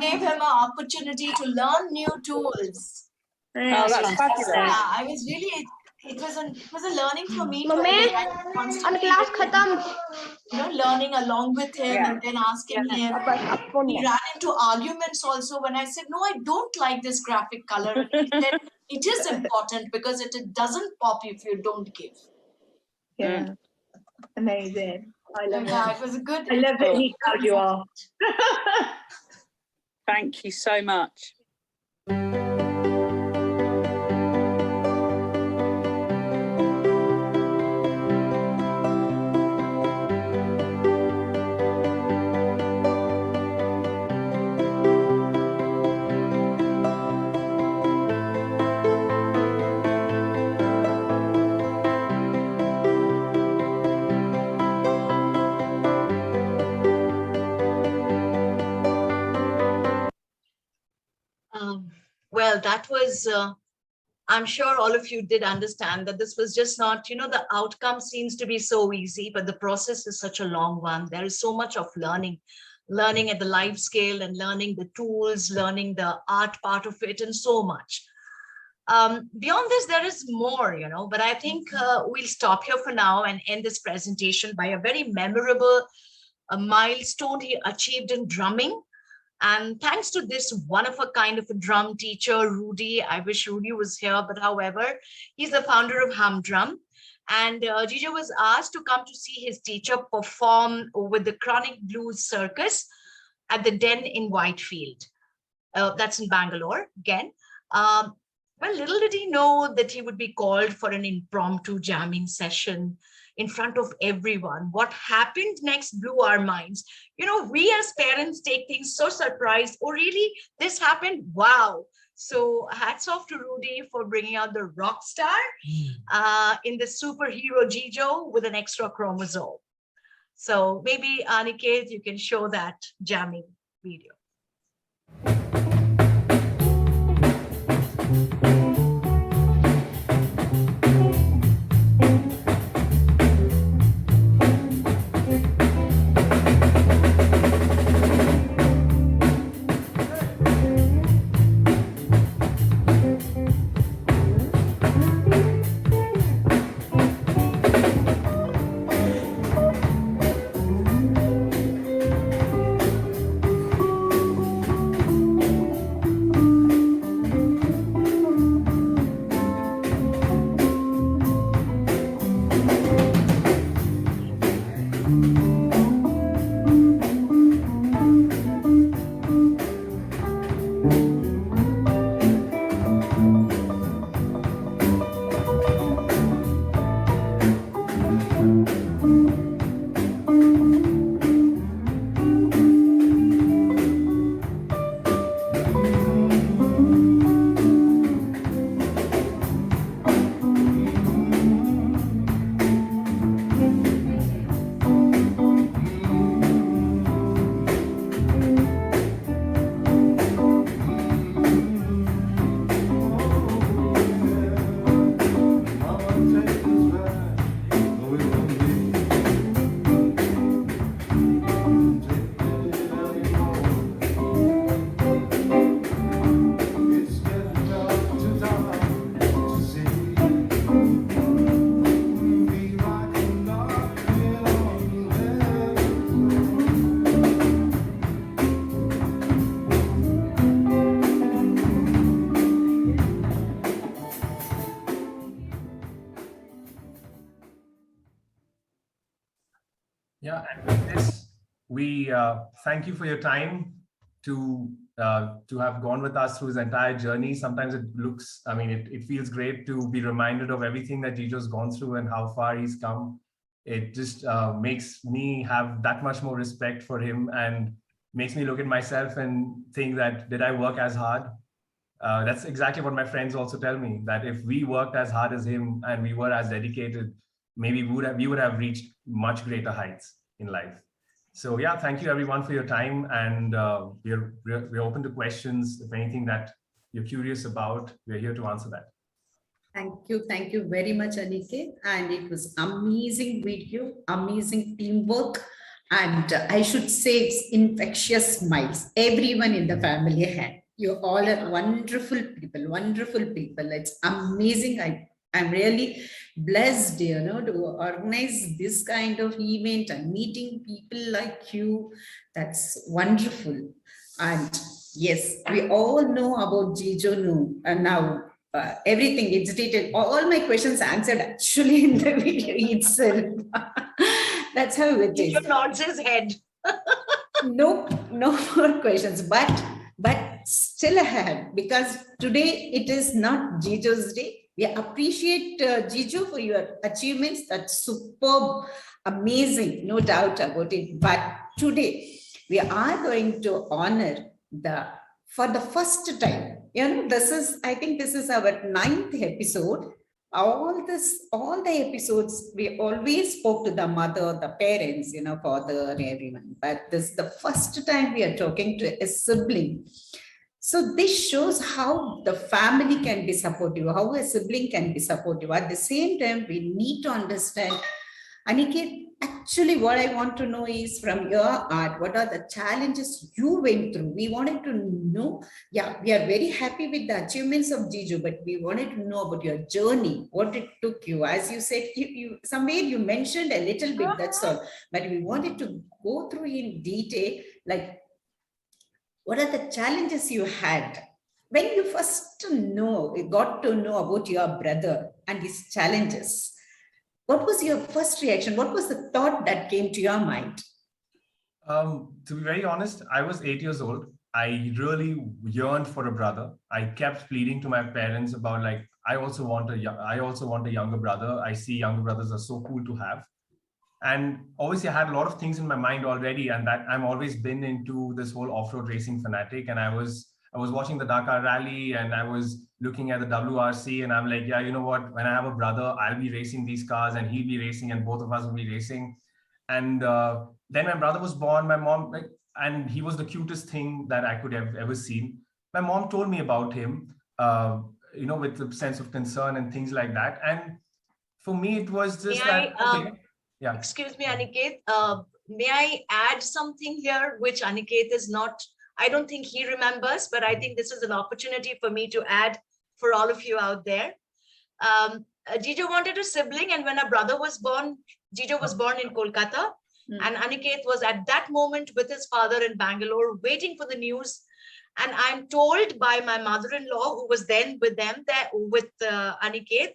gave him an opportunity to learn new tools. Oh, that's fabulous. Yeah, I was really. It was a learning for me. Learning along with him and then asking him. He ran into arguments also when I said, no, I don't like this graphic color. And he said, it is important because it doesn't pop if you don't give. Yeah, amazing. I love it. It was a good. I love that he held you off. Thank you so much. Well, that was, I'm sure all of you did understand that this was just not, the outcome seems to be so easy, but the process is such a long one. There is so much of learning at the life scale and learning the tools, learning the art part of it, and so much. Beyond this, there is more, but I think we'll stop here for now and end this presentation by a very memorable milestone he achieved in drumming. And thanks to this one of a kind of a drum teacher, Rudy. I wish Rudy was here, but however, he's the founder of Humdrum. And Jijo was asked to come to see his teacher perform with the Chronic Blues Circus at the Den in Whitefield. That's in Bangalore again. Well, little did he know that he would be called for an impromptu jamming session in front of everyone. What happened next blew our minds. We as parents take things so surprised. Oh, really? This happened? Wow. So hats off to Rudy for bringing out the rock star in the superhero Jijo with an extra chromosome. So maybe Aniket, you can show that jamming video. Yeah, and with this, we thank you for your time to have gone with us through his entire journey. Sometimes it feels great to be reminded of everything that Jijo's gone through and how far he's come. It just makes me have that much more respect for him and makes me look at myself and think that, did I work as hard? That's exactly what my friends also tell me, that if we worked as hard as him and we were as dedicated, maybe we would have reached much greater heights in life. So yeah, thank you everyone for your time, and we're open to questions. If anything that you're curious about, we're here to answer that. Thank you very much, Aniket. And it was amazing video, amazing teamwork, and I should say it's infectious smiles. Everyone in the family had. You all are wonderful people, wonderful people. It's amazing. I'm really blessed, to organize this kind of event and meeting people like you. That's wonderful. And yes, we all know about Jijo now. Everything, it's detailed. All my questions answered actually in the video itself. That's how it is. Jijo nods his head. No more questions, but still I have, because today it is not Jijo's day. We appreciate Jijo for your achievements. That's superb, amazing, no doubt about it. But today we are going to honor for the first time. I think this is our 9th episode. All the episodes, we always spoke to the mother, the parents, father, everyone. But this is the first time we are talking to a sibling. So this shows how the family can be supportive, how a sibling can be supportive. At the same time, we need to understand, Aniket, actually what I want to know is from your art, what are the challenges you went through? We wanted to know, yeah, we are very happy with the achievements of Jiju, but we wanted to know about your journey, what it took you. As you said, you somewhere you mentioned a little bit, that's all. But we wanted to go through in detail, like, what are the challenges you had when you first got to know about your brother and his challenges? What was your first reaction? What was the thought that came to your mind? To be very honest, I was 8 years old. I really yearned for a brother. I kept pleading to my parents about, like, I also want a younger brother. I see younger brothers are so cool to have. And obviously I had a lot of things in my mind already, and that I'm always been into this whole off-road racing fanatic. And I was watching the Dakar Rally, and I was looking at the WRC, and I'm like, yeah, you know what? When I have a brother, I'll be racing these cars, and he'll be racing, and both of us will be racing. And then my brother was born. My mom, and he was the cutest thing that I could have ever seen. My mom told me about him, with a sense of concern and things like that. And for me, it was just okay. Yeah. Excuse me, Aniket. May I add something here, which Aniket is not, I don't think he remembers, but I think this is an opportunity for me to add for all of you out there. Jijo wanted a sibling, and when a brother was born, Jijo was born in Kolkata, and Aniket was at that moment with his father in Bangalore, waiting for the news. And I'm told by my mother-in-law, who was then with them, with Aniket,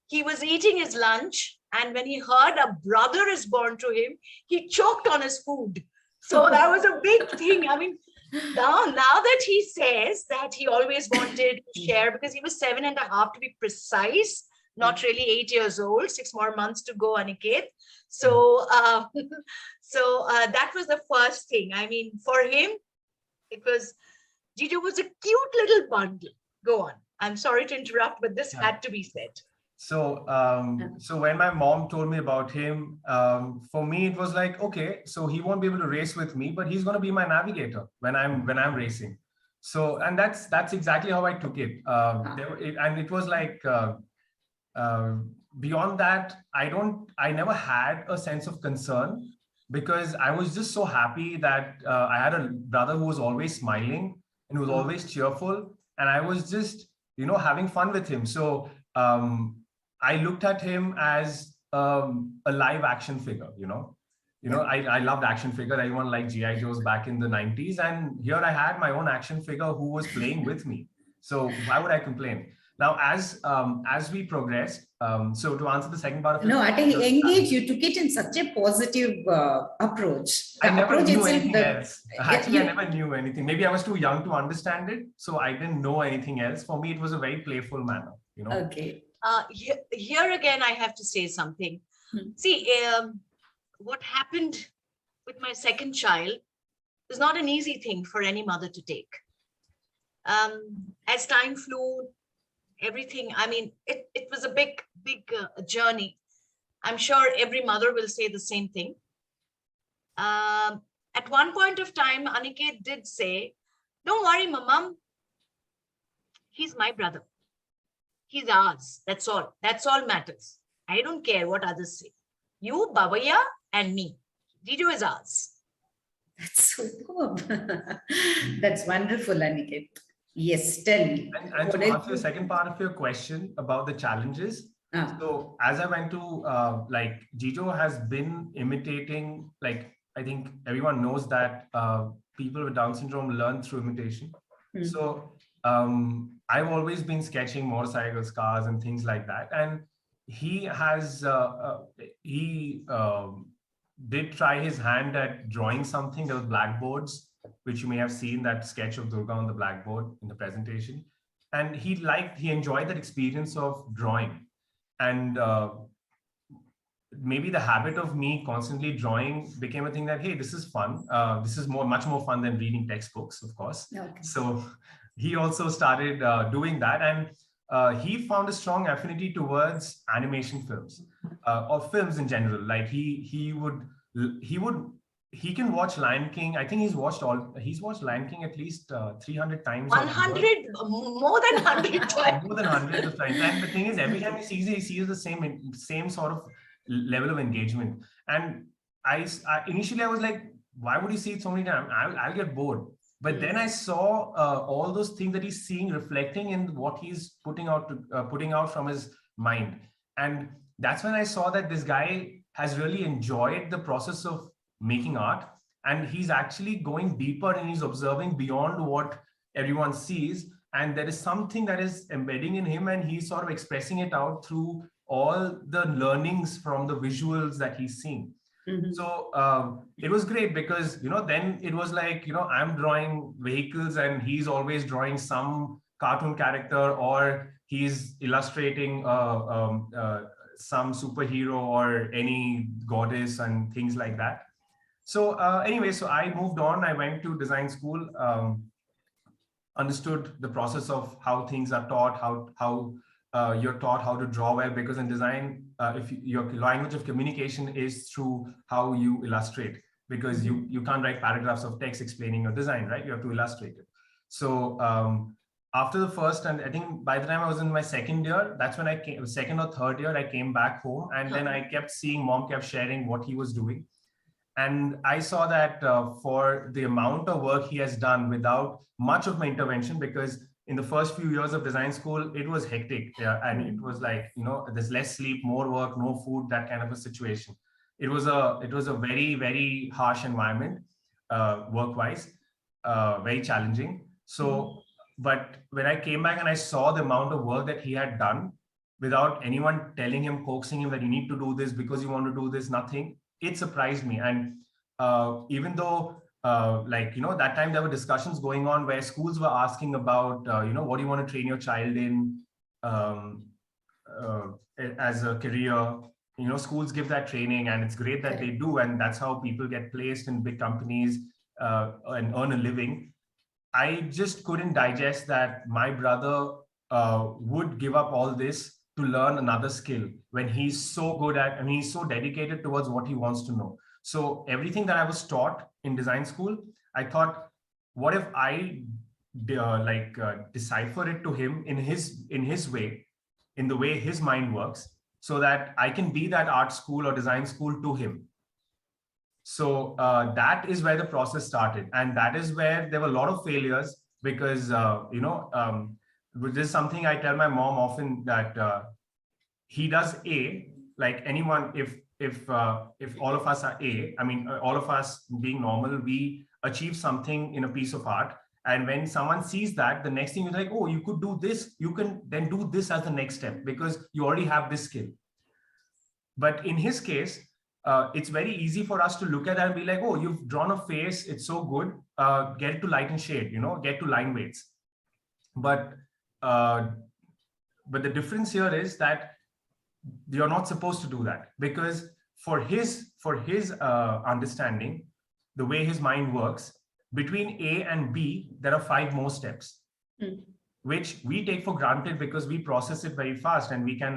he was eating his lunch, and when he heard a brother is born to him, he choked on his food. So that was a big thing. I mean, now that he says that he always wanted to share, because he was 7.5 to be precise, not really 8 years old, 6 more months to go, Aniket. So, that was the first thing. I mean, for him, Jijo was a cute little bundle. Go on. I'm sorry to interrupt, but this had to be said. So, so when my mom told me about him, for me, it was like, okay, so he won't be able to race with me, but he's going to be my navigator when I'm racing. So, and that's exactly how I took it. And it was like, beyond that, I never had a sense of concern, because I was just so happy that I had a brother who was always smiling and who was always cheerful. And I was just, having fun with him. So, I looked at him as a live action figure, I loved action figures. Everyone liked G.I. Joes back in the 90s. And here I had my own action figure who was playing with me. So why would I complain? Now, as we progressed, so to answer the second part of it. No, I think Engage, you took it in such a positive approach. I never knew anything else. Actually, I never knew anything. Maybe I was too young to understand it. So I didn't know anything else. For me, it was a very playful manner, Okay. Here again, I have to say something. See, what happened with my second child was not an easy thing for any mother to take. As time flew, everything, I mean, it was a big journey. I'm sure every mother will say the same thing. At one point of time, Aniket did say, don't worry, Mom, he's my brother. He's ours. That's all. That's all matters. I don't care what others say. You, Babaya, and me. Jijo is ours. That's superb. That's wonderful, Aniket. Yes, tell me. And to answer the second part of your question about the challenges. So as I went to, Jijo has been imitating, I think everyone knows that people with Down syndrome learn through imitation. So I've always been sketching motorcycles, cars, and things like that. And he has, did try his hand at drawing something. There were blackboards, which you may have seen that sketch of Durga on the blackboard in the presentation. And he enjoyed that experience of drawing. And maybe the habit of me constantly drawing became a thing that, hey, this is fun. This is much more fun than reading textbooks, of course. Okay. So he also started doing that. And he found a strong affinity towards animation films or films in general. Like he would he can watch Lion King. I think he's watched Lion King at least 300 times. 100, more than 100 times. More than hundreds of times. And the thing is, every time he sees the same sort of level of engagement. And initially I was like, why would he see it so many times? I'll get bored. But then I saw all those things that he's seeing reflecting in what he's putting out from his mind. And that's when I saw that this guy has really enjoyed the process of making art, and he's actually going deeper and he's observing beyond what everyone sees. And there is something that is embedding in him, and he's sort of expressing it out through all the learnings from the visuals that he's seeing. So it was great because, then it was like, I'm drawing vehicles and he's always drawing some cartoon character, or he's illustrating some superhero or any goddess and things like that. So anyway, so I moved on. I went to design school, understood the process of how things are taught, how you're taught how to draw well, because in design, if your language of communication is through how you illustrate, because you can't write paragraphs of text explaining your design, right? You have to illustrate it. So after the first, and I think by the time I was in my second year, that's when I came, second or third year, I came back home, and then I kept seeing mom kept sharing what he was doing. And I saw that for the amount of work he has done without much of my intervention, because in the first few years of design school, it was hectic. And it was like, there's less sleep, more work, no food, that kind of a situation. It was a very, very harsh environment, work-wise, very challenging. So, but when I came back and I saw the amount of work that he had done without anyone telling him, coaxing him that you need to do this because you want to do this, nothing, it surprised me. And even though that time there were discussions going on where schools were asking about, what do you want to train your child in as a career? Schools give that training, and it's great that they do. And that's how people get placed in big companies and earn a living. I just couldn't digest that my brother would give up all this to learn another skill when he's so good at, he's so dedicated towards what he wants to know. So everything that I was taught in design school, I thought, what if I decipher it to him in his way, in the way his mind works, so that I can be that art school or design school to him. So that is where the process started. And that is where there were a lot of failures, because, this is something I tell my mom often, that he does A, like anyone, if all of us are A, all of us being normal, we achieve something in a piece of art. And when someone sees that, the next thing is like, oh, you could do this, you can then do this as the next step, because you already have this skill. But in his case, it's very easy for us to look at that and be like, oh, you've drawn a face, it's so good, get it to light and shade, get to line weights. But the difference here is that you're not supposed to do that, because for his understanding, the way his mind works, between A and B, there are 5 more steps, which we take for granted because we process it very fast, and we can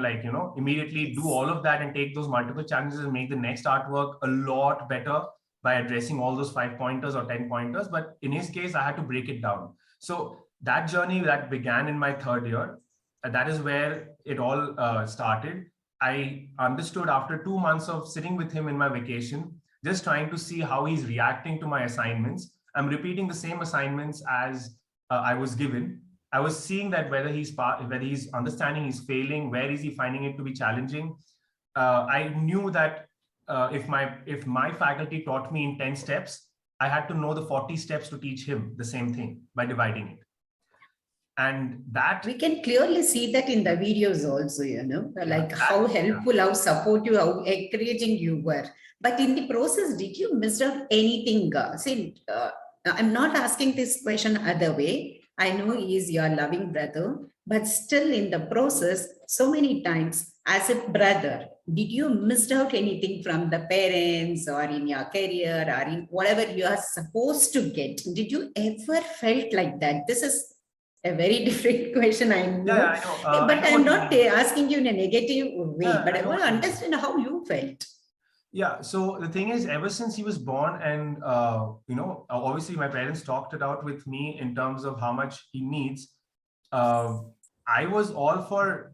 immediately do all of that and take those multiple challenges and make the next artwork a lot better by addressing all those 5 pointers or 10 pointers. But in his case, I had to break it down. So that journey that began in my third year, that is where it all started. I understood after 2 months of sitting with him in my vacation, just trying to see how he's reacting to my assignments. I'm repeating the same assignments as I was given. I was seeing that whether he's understanding, he's failing, where is he finding it to be challenging. I knew that if my faculty taught me in 10 steps, I had to know the 40 steps to teach him the same thing by dividing it. And that we can clearly see that in the videos also, like how helpful, how supportive, how encouraging you were. But in the process, did you miss out anything? I'm not asking this question other way. I know he is your loving brother, but still in the process, so many times as a brother, did you miss out anything from the parents or in your career or in whatever you are supposed to get? Did you ever felt like that? This is a very different question, I know. Yeah, I know. But I'm not asking you in a negative way, but I want to understand how you felt. Yeah, so the thing is, ever since he was born, and obviously my parents talked it out with me in terms of how much he needs. I was all for,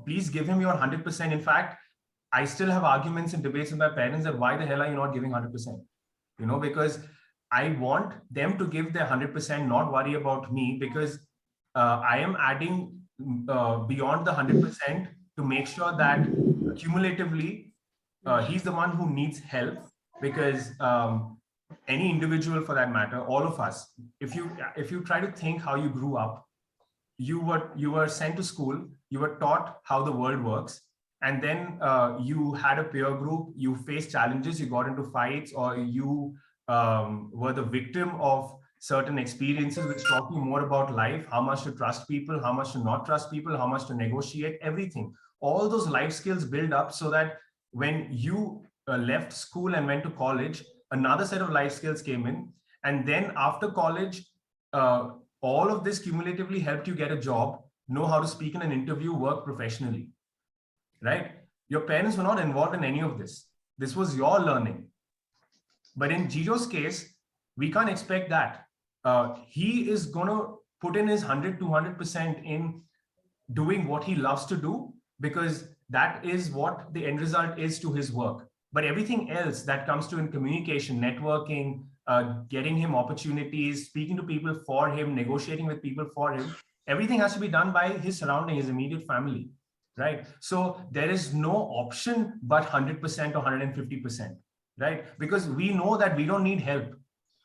please give him your 100%. In fact, I still have arguments and debates with my parents that why the hell are you not giving 100%? Because I want them to give their 100%, not worry about me, because I am adding beyond the 100% to make sure that cumulatively he's the one who needs help, because any individual for that matter, all of us, if you try to think how you grew up, you were sent to school, you were taught how the world works, and then you had a peer group, you faced challenges, you got into fights, or you were the victim of certain experiences which taught you more about life, how much to trust people, how much to not trust people, how much to negotiate, everything. All those life skills build up so that when you left school and went to college, another set of life skills came in. And then after college, all of this cumulatively helped you get a job, know how to speak in an interview, work professionally, right? Your parents were not involved in any of this. This was your learning. But in Jijo's case, we can't expect that. He is going to put in his 100-200% in doing what he loves to do, because that is what the end result is to his work. But everything else that comes to in communication, networking, getting him opportunities, speaking to people for him, negotiating with people for him, everything has to be done by his surrounding, his immediate family, right? So there is no option but 100% or 150%, right? Because we know that we don't need help,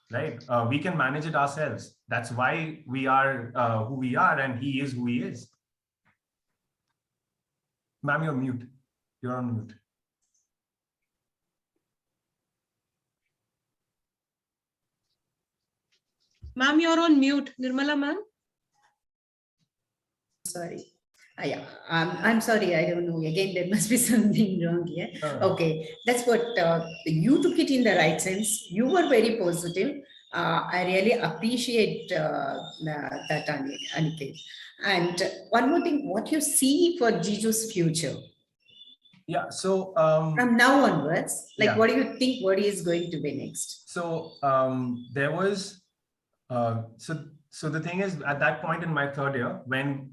right? We can manage it ourselves. That's why we are who we are, and he is who he is. Ma'am, you're mute. You're on mute. Ma'am, you're on mute. Nirmala, ma'am. Sorry. Yeah, I'm sorry. I don't know. Again, there must be something wrong here. Okay, that's what you took it in the right sense. You were very positive. I really appreciate that, Aniket. And one more thing, what you see for Jiju's future? Yeah, so from now onwards, like, yeah. What do you think? What is going to be next? So there was so the thing is, at that point in my third year, when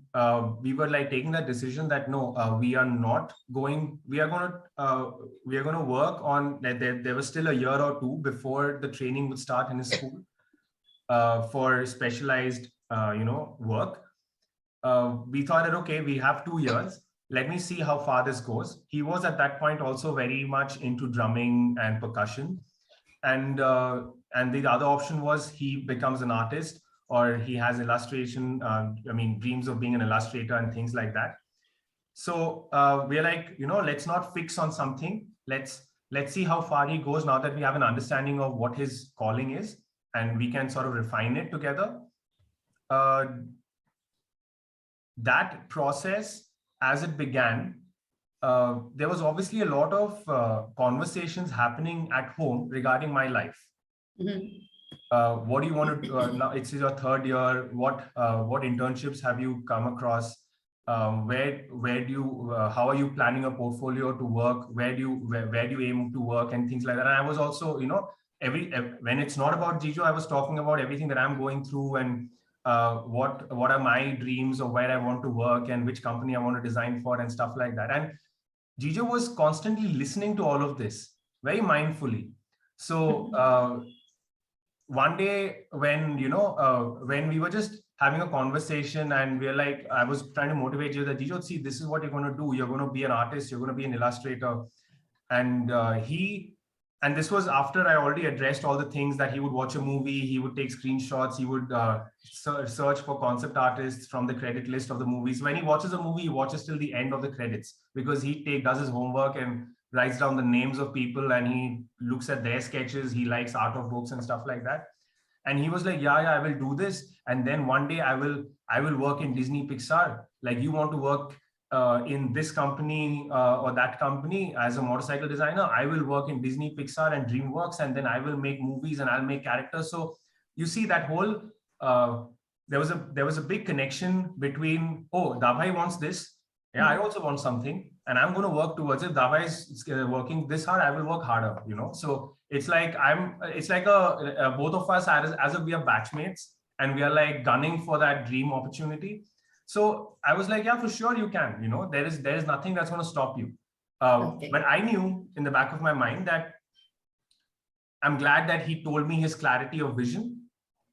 we were like taking that decision that no, we are not going, we are going to work on that. There was still a year or two before the training would start in his school for specialized work. We thought that, okay, we have 2 years. Let me see how far this goes. He was at that point also very much into drumming and percussion. And the other option was he becomes an artist, or he has illustration, dreams of being an illustrator and things like that. So we're like, let's not fix on something. Let's see how far he goes now that we have an understanding of what his calling is, and we can sort of refine it together. That process, as it began, there was obviously a lot of conversations happening at home regarding my life. Mm-hmm. What do you want to now? It's your third year. What internships have you come across? Where do you? How are you planning a portfolio to work? Where do you aim to work and things like that? And I was also, when it's not about Jiju, I was talking about everything that I'm going through and what are my dreams of where I want to work and which company I want to design for and stuff like that. And Jiju was constantly listening to all of this very mindfully. So one day when we were just having a conversation and we're like, I was trying to motivate you that Jiju, see, this is what you're going to do. You're going to be an artist. You're going to be an illustrator. And and this was after I already addressed all the things that he would watch a movie, he would take screenshots, he would search for concept artists from the credit list of the movies. When he watches a movie, he watches till the end of the credits because he does his homework and writes down the names of people and he looks at their sketches. He likes art of books and stuff like that. And he was like, yeah, I will do this. And then one day I will work in Disney Pixar. Like, you want to work in this company or that company as a motorcycle designer, I will work in Disney, Pixar and DreamWorks, and then I will make movies and I'll make characters. So you see that whole, there was a big connection between, oh, Dabhai wants this. Yeah, I also want something. and I'm going to work towards it. Dava is working this hard, I will work harder, you know. So it's like both of us as if we are batchmates and we are like gunning for that dream opportunity. So I was like, yeah, for sure you can, you know, there is nothing that's going to stop you. But I knew in the back of my mind that I'm glad that he told me his clarity of vision,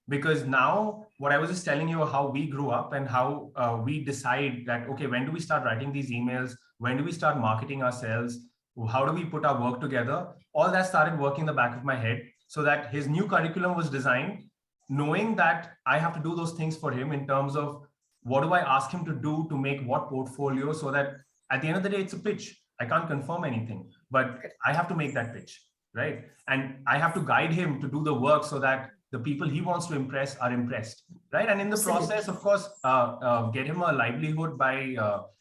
because now what I was just telling you how we grew up and how we decide that, okay, when do we start writing these emails? When do we start marketing ourselves? How do we put our work together? All that started working in the back of my head, so that his new curriculum was designed knowing that I have to do those things for him in terms of what do I ask him to do to make what portfolio, so that at the end of the day, it's a pitch. I can't confirm anything, but I have to make that pitch, right? And I have to guide him to do the work so that the people he wants to impress are impressed, right? And in the process, of course, get him a livelihood by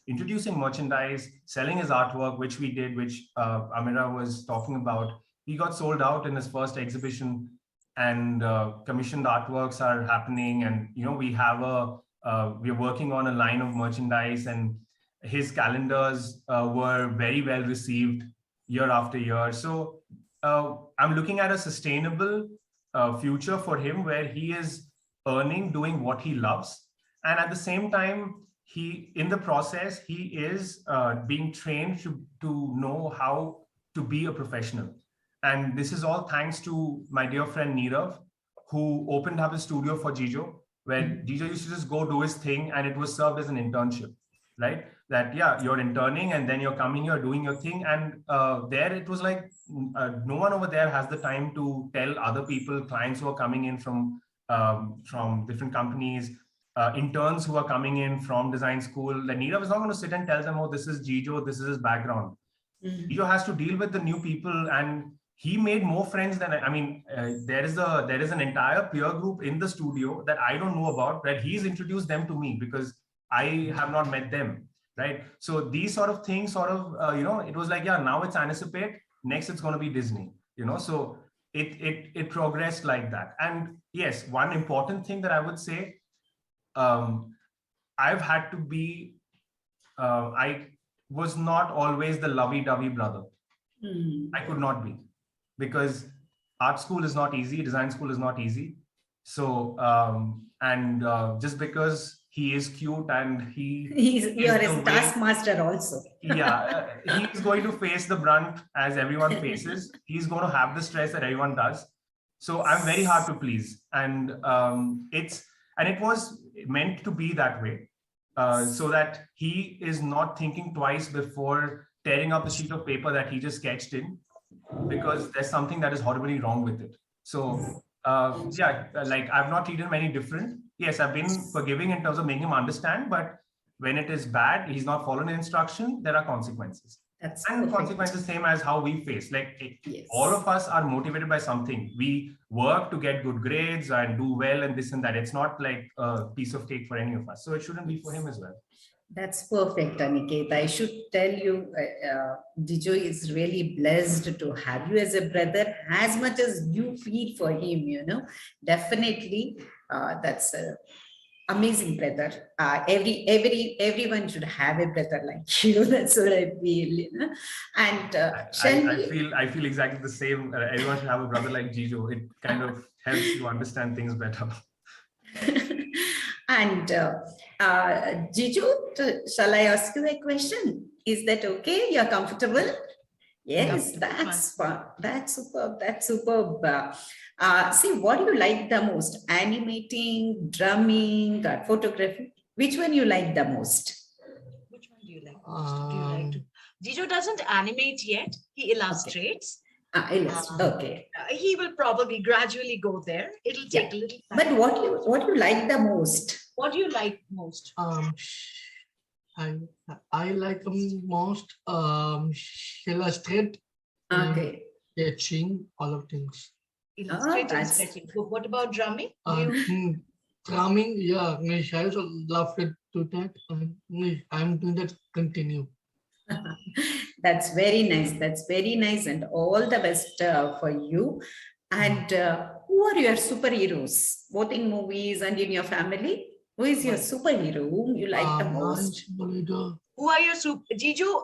introducing merchandise, selling his artwork, which we did, which Amira was talking about. He got sold out in his first exhibition, and commissioned artworks are happening. And, you know, we're working on a line of merchandise, and his calendars were very well received year after year. So I'm looking at a sustainable future for him, where he is earning, doing what he loves. And at the same time, in the process, he is being trained to know how to be a professional. And this is all thanks to my dear friend Nirav, who opened up a studio for Jijo, where Jijo used to just go do his thing, and it was served as an internship, right? That, yeah, you're interning and then you're coming here doing your thing. And there it was like, no one over there has the time to tell other people, clients who are coming in from different companies, interns who are coming in from design school. Like, Nirav is not going to sit and tell them, oh, this is Jijo, this is his background. Jijo has to deal with the new people, and he made more friends than there is an entire peer group in the studio that I don't know about, that he's introduced them to me because I have not met them, right? So these sort of things it was like, yeah, now it's Anticipate, next it's going to be Disney, you know. So it progressed like that. And yes, one important thing that I would say, I've had to be, I was not always the lovey-dovey brother. I could not be, because art school is not easy, design school is not easy. So, just because he is cute and you're his taskmaster also. Yeah, he's going to face the brunt as everyone faces. He's going to have the stress that everyone does. So I'm very hard to please. And it was meant to be that way, so that he is not thinking twice before tearing up a sheet of paper that he just sketched in, because there's something that is horribly wrong with it. So like, I've not treated him any different. Yes, I've been forgiving in terms of making him understand, but when it is bad, he's not following the instruction, there are consequences. And consequences same as how we face. Like, all of us are motivated by something. We work to get good grades and do well and this and that. It's not like a piece of cake for any of us. So it shouldn't be for him as well. That's perfect, Aniket. I should tell you, Jijo is really blessed to have you as a brother, as much as you feel for him, you know. Definitely, that's an amazing brother. Everyone should have a brother like you. That's what I feel, you know. And I feel exactly the same. Everyone should have a brother like Jijo. It kind of helps you understand things better. And Jijo, shall I ask you a question? Is that okay? You're comfortable? Yes, that's fun. That's superb. That's superb. See, what do you like the most? Animating, drumming, or photography? Which one you like the most? Which one do you like most? Do you like to? Jijo doesn't animate yet. He illustrates. Okay. He will probably gradually go there. It'll take a little time. But what you like the most? What do you like most? I like most illustrate, sketching, all of things. Illustrate and sketching. What about drumming? Drumming, yeah, I also love to do that. I'm doing that continue. That's very nice. That's very nice, and all the best for you. And who are your superheroes, both in movies and in your family? Who is your superhero? Whom you like the most? Who are your Jijo?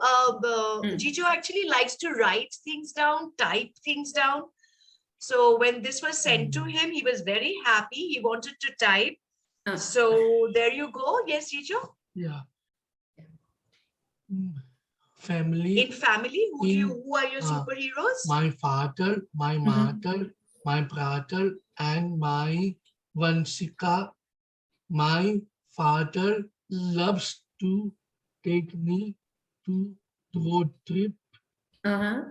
Jijo actually likes to write things down, type things down. So when this was sent to him, he was very happy. He wanted to type. So there you go. Yes, Jijo? Yeah. Family. In family, who are your superheroes? My father, my mother, my brother, and my Vanshika. My father loves to take me to road trip.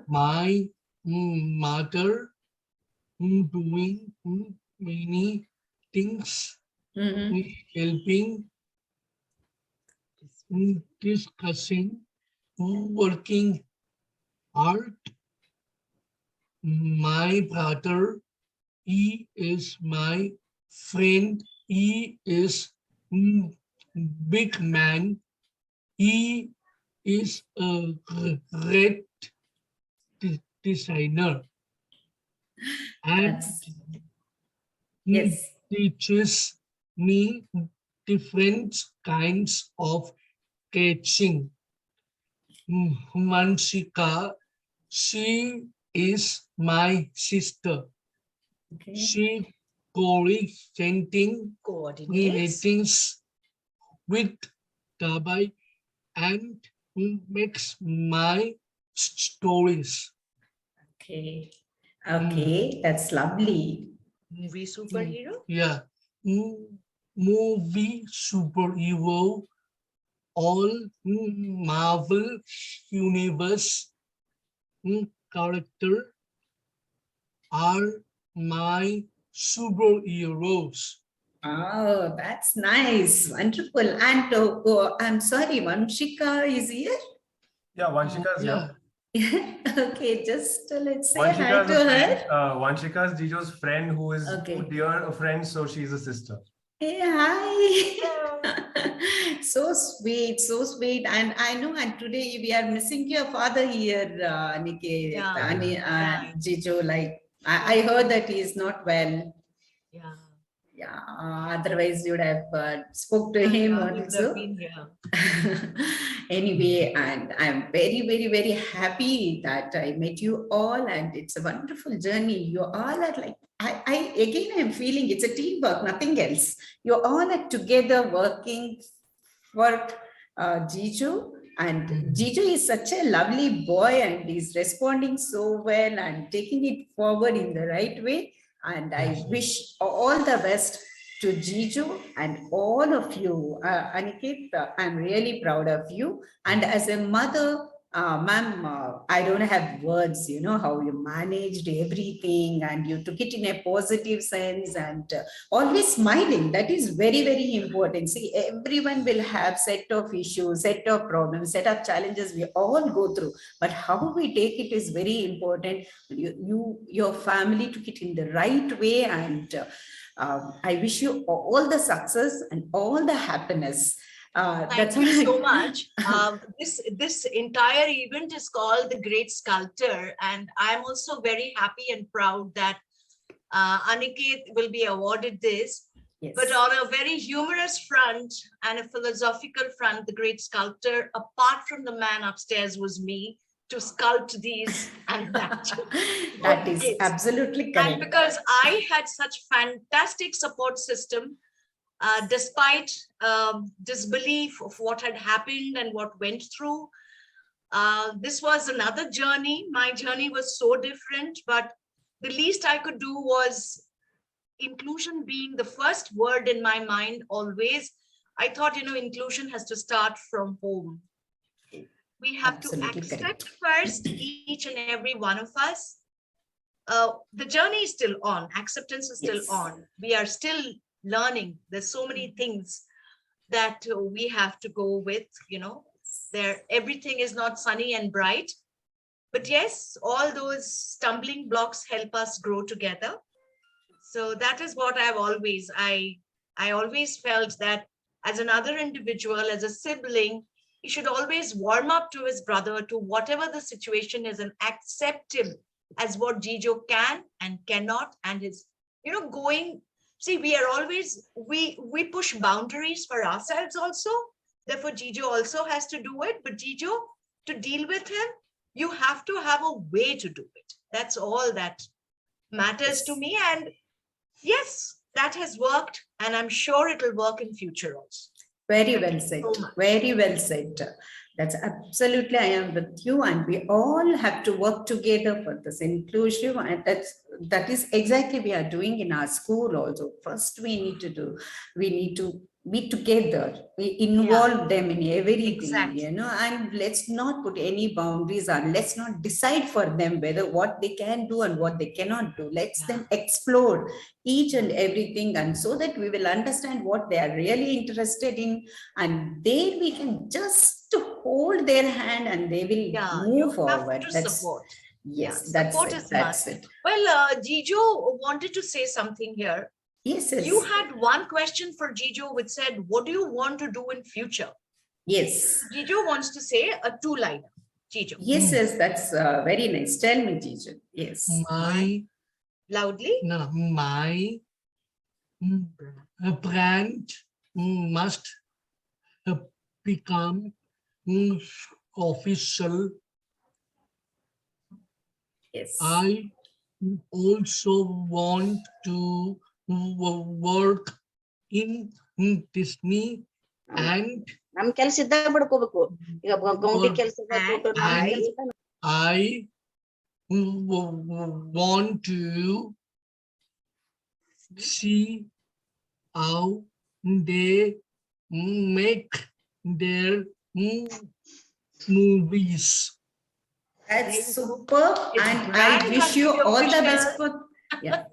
My mother doing many things, helping, discussing, working hard. My brother, he is my friend. He is big man. He is a great designer. And he teaches me different kinds of sketching. Manshika, she is my sister. She coordinates with Tabai and makes my stories. Okay. Okay, that's lovely. Movie superhero? Yeah. Movie superhero, all Marvel Universe character are my superheroes. Oh, that's nice. Wonderful. And I'm sorry, Vanshika is here? Yeah, Vanshika is here. Okay, just let's say hi to her. Vanshika is Jijo's friend who is too dear a friend, so she's a sister. Hey, hi. So sweet, so sweet. And I know, and today we are missing your father here, Niket, Jijo. Like, I heard that he is not well. Yeah. Yeah, otherwise you would have spoke to him also. Anyway, and I'm very, very, very happy that I met you all, and it's a wonderful journey. You all are like, I'm feeling it's a teamwork, nothing else. You all are together working for Jijo, and Jijo is such a lovely boy, and he's responding so well and taking it forward in the right way. And I wish all the best to Jijo and all of you. Aniket, I'm really proud of you. And as a mother, ma'am, I don't have words, you know, how you managed everything and you took it in a positive sense and always smiling. That is very, very important. See, everyone will have set of issues, set of problems, set of challenges we all go through. But how we take it is very important. Your family took it in the right way, and I wish you all the success and all the happiness. Thank you so much. This entire event is called the Great Sculptor, and I'm also very happy and proud that Aniket will be awarded this. Yes. But on a very humorous front and a philosophical front, the Great Sculptor, apart from the man upstairs, was me to sculpt these and that. That is absolutely correct. And because I had such fantastic support system, despite disbelief of what had happened and what went through, this was another journey. My journey was so different, but the least I could do was inclusion being the first word in my mind always. I thought, inclusion has to start from home. We have to accept first, each and every one of us. The journey is still on. Acceptance is still on. We are still learning. There's so many things that we have to go with, everything is not sunny and bright. But yes, all those stumbling blocks help us grow together. So that is what I always felt that as another individual, as a sibling, he should always warm up to his brother, to whatever the situation is, and accept him as what Jijo can and cannot, and his, going See, we are always, we push boundaries for ourselves also. Therefore, Jijo also has to do it. But Jijo, to deal with him, you have to have a way to do it. That's all that matters to me. And yes, that has worked. And I'm sure it will work in future also. Very well said. Very well said. That's absolutely, I am with you, and we all have to work together for this inclusive, and that is exactly we are doing in our school also. First, we need to be together, we involve them in everything, you know, and let's not put any boundaries, and let's not decide for them whether what they can do and what they cannot do. Let's them explore each and everything, and so that we will understand what they are really interested in, and then we can just hold their hand and they will move forward. That's support. Yes, that's support it. That's it. Well, Jijo wanted to say something here. Yes, yes. You had one question for Jijo which said, what do you want to do in future? Yes. Jijo wants to say a two-liner. Jijo. Yes, yes, that's very nice. Tell me, Jijo. Yes. Loudly? No, my brand must become official. Yes. I also want to work in Disney and I want to see how they make their movies. That's superb, and I wish you all the best for. Yeah,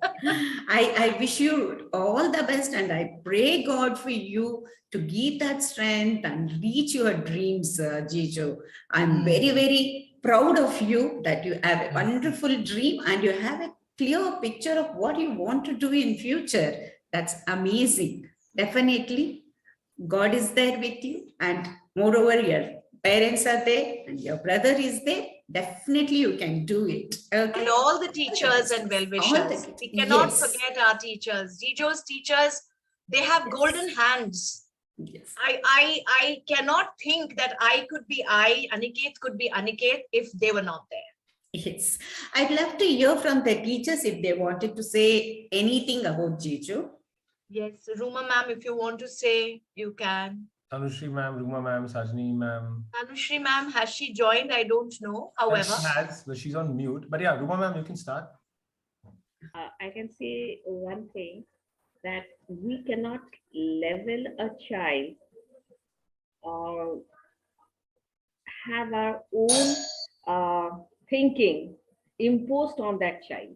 I wish you all the best, and I pray God for you to give that strength and reach your dreams, Jijo. I'm very, very proud of you that you have a wonderful dream and you have a clear picture of what you want to do in future. That's amazing. Definitely, God is there with you, and moreover, your parents are there and your brother is there. Definitely you can do it. Okay? And all the teachers and well-wishers. We cannot forget our teachers. Jijo's teachers, they have golden hands. Yes. I cannot think that I could be Aniket could be Aniket if they were not there. Yes. I'd love to hear from the teachers if they wanted to say anything about Jijo. Yes, Ruma ma'am, if you want to say, you can. Tanushri ma'am, Ruma ma'am, Sajni ma'am. Tanushri ma'am, has she joined? I don't know. However, she has, but she's on mute. But yeah, Ruma ma'am, you can start. I can say one thing, that we cannot level a child or have our own thinking imposed on that child.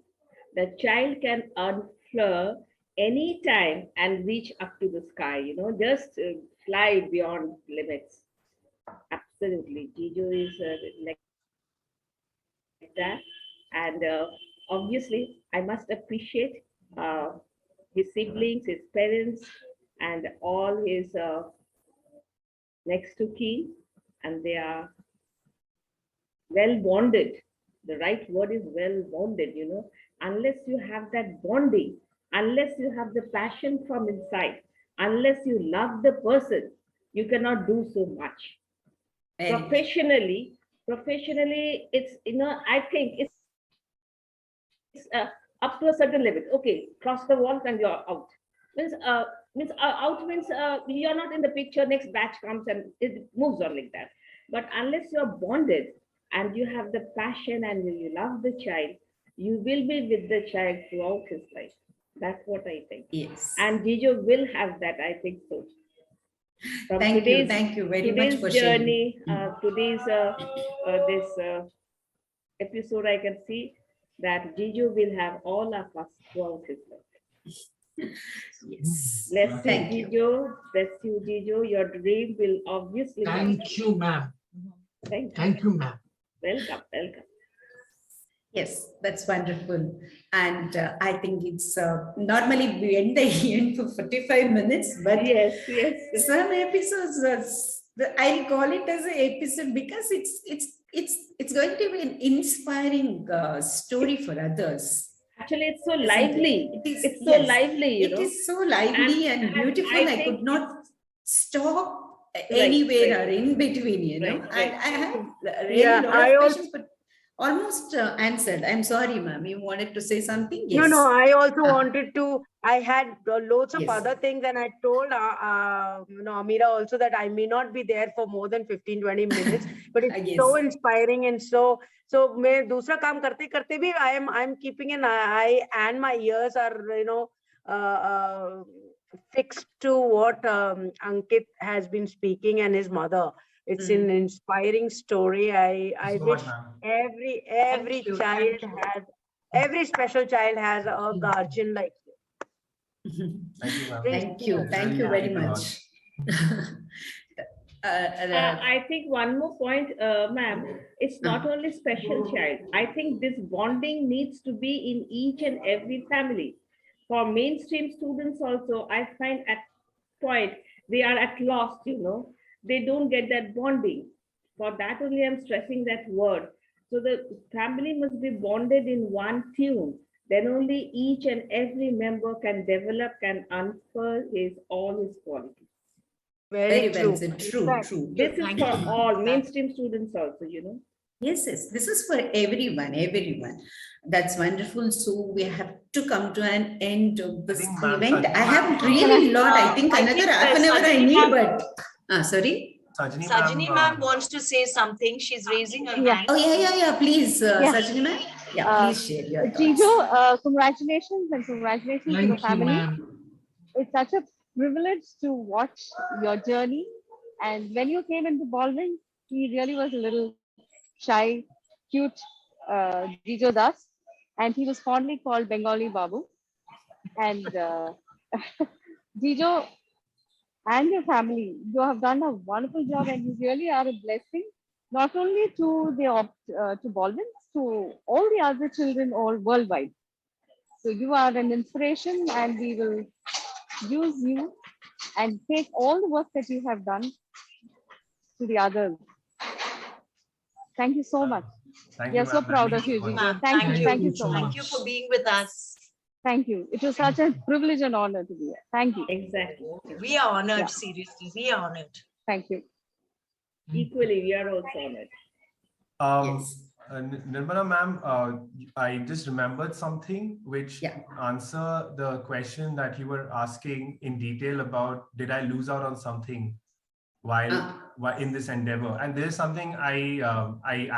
The child can unfurl anytime and reach up to the sky, you know, just fly beyond limits. Absolutely. Jijo is like that. And obviously, I must appreciate his siblings, his parents, and all his next to kin. And they are well bonded. The right word is well bonded, you know. Unless you have that bonding, unless you have the passion from inside, unless you love the person, you cannot do so much. Professionally, it's, you know, I think it's up to a certain level. Okay, cross the wall and you're out. Means out means you're not in the picture, next batch comes and it moves on like that. But unless you're bonded and you have the passion and you love the child, you will be with the child throughout his life. That's what I think. Yes. And Jijo will have that, I think so. From thank you very much for journey, sharing. Today's this episode, I can see that Jijo will have all of us throughout his life. Yes. Bless you, Jijo. Bless you, Jijo. Your dream will obviously. Thank you, ma'am. Thank you, ma'am. Welcome, welcome. Yes, that's wonderful. And I think it's normally we end the event for 45 minutes, but yes, some episodes, I'll call it as an episode because it's going to be an inspiring story for others. Actually, it's so Isn't it? lively. It is, It's so yes, lively, you it know. is so lively and beautiful. I think could not stop Right, anywhere right. or in between, you know, Right, and right. I have really Yeah, lot I of also questions, but almost answered. I'm sorry, ma'am. You wanted to say something? no, Yes. I also Ah, wanted to. I had loads of yes. other things, and I told Amira also that I may not be there for more than 15-20 minutes, but it's Yes. so inspiring and so. मैं दूसरा काम करते करते भी I'm keeping an eye, and my ears are fixed to what Ankit has been speaking and his mother. It's an inspiring story. I Thank you so wish much, ma'am. every you, child thank you. has, every special child has a guardian like you. Thank you, ma'am. Thank you. It Thank really you very means a lot. much. I think one more point, ma'am, it's not only special child. I think this bonding needs to be in each and every family. For mainstream students also, I find at point they are at loss, you know, they don't get that bonding. For that only I'm stressing that word. So the family must be bonded in one tune. Then only each and every member can develop, can unfurl all his qualities. Very well said. True, true. This is for all mainstream students also, you know. Yes, yes. This is for everyone, everyone. That's wonderful. So we have to come to an end of this event. I have really lot. I think another half an hour I need, but sorry. Sajini ma'am wants to say something. She's raising her hand. Oh yeah. Please, Yeah. Sajini ma'am. Yeah, please share your thoughts. Jijo, congratulations and congratulations to the Thank you, family. ma'am. It's such a privilege to watch your journey. And when you came into Baldwin, he really was a little shy, cute Jijo Das. And he was fondly called Bengali Babu. And Jijo and your family, you have done a wonderful job and you really are a blessing, not only to the to Baldwin, to all the other children all worldwide. So you are an inspiration and we will use you and take all the work that you have done to the others. Thank you so much. We are so proud of you, Jijo. Thank you so much. Thank you for being with us. Thank you. It was such a privilege and honor to be here. Thank you. Exactly. We are honored, Yeah. seriously. We are honored. Thank you. Equally, we are also honored. Nirmala ma'am, I just remembered something which answer the question that you were asking in detail about, did I lose out on something while in this endeavor? And there's something I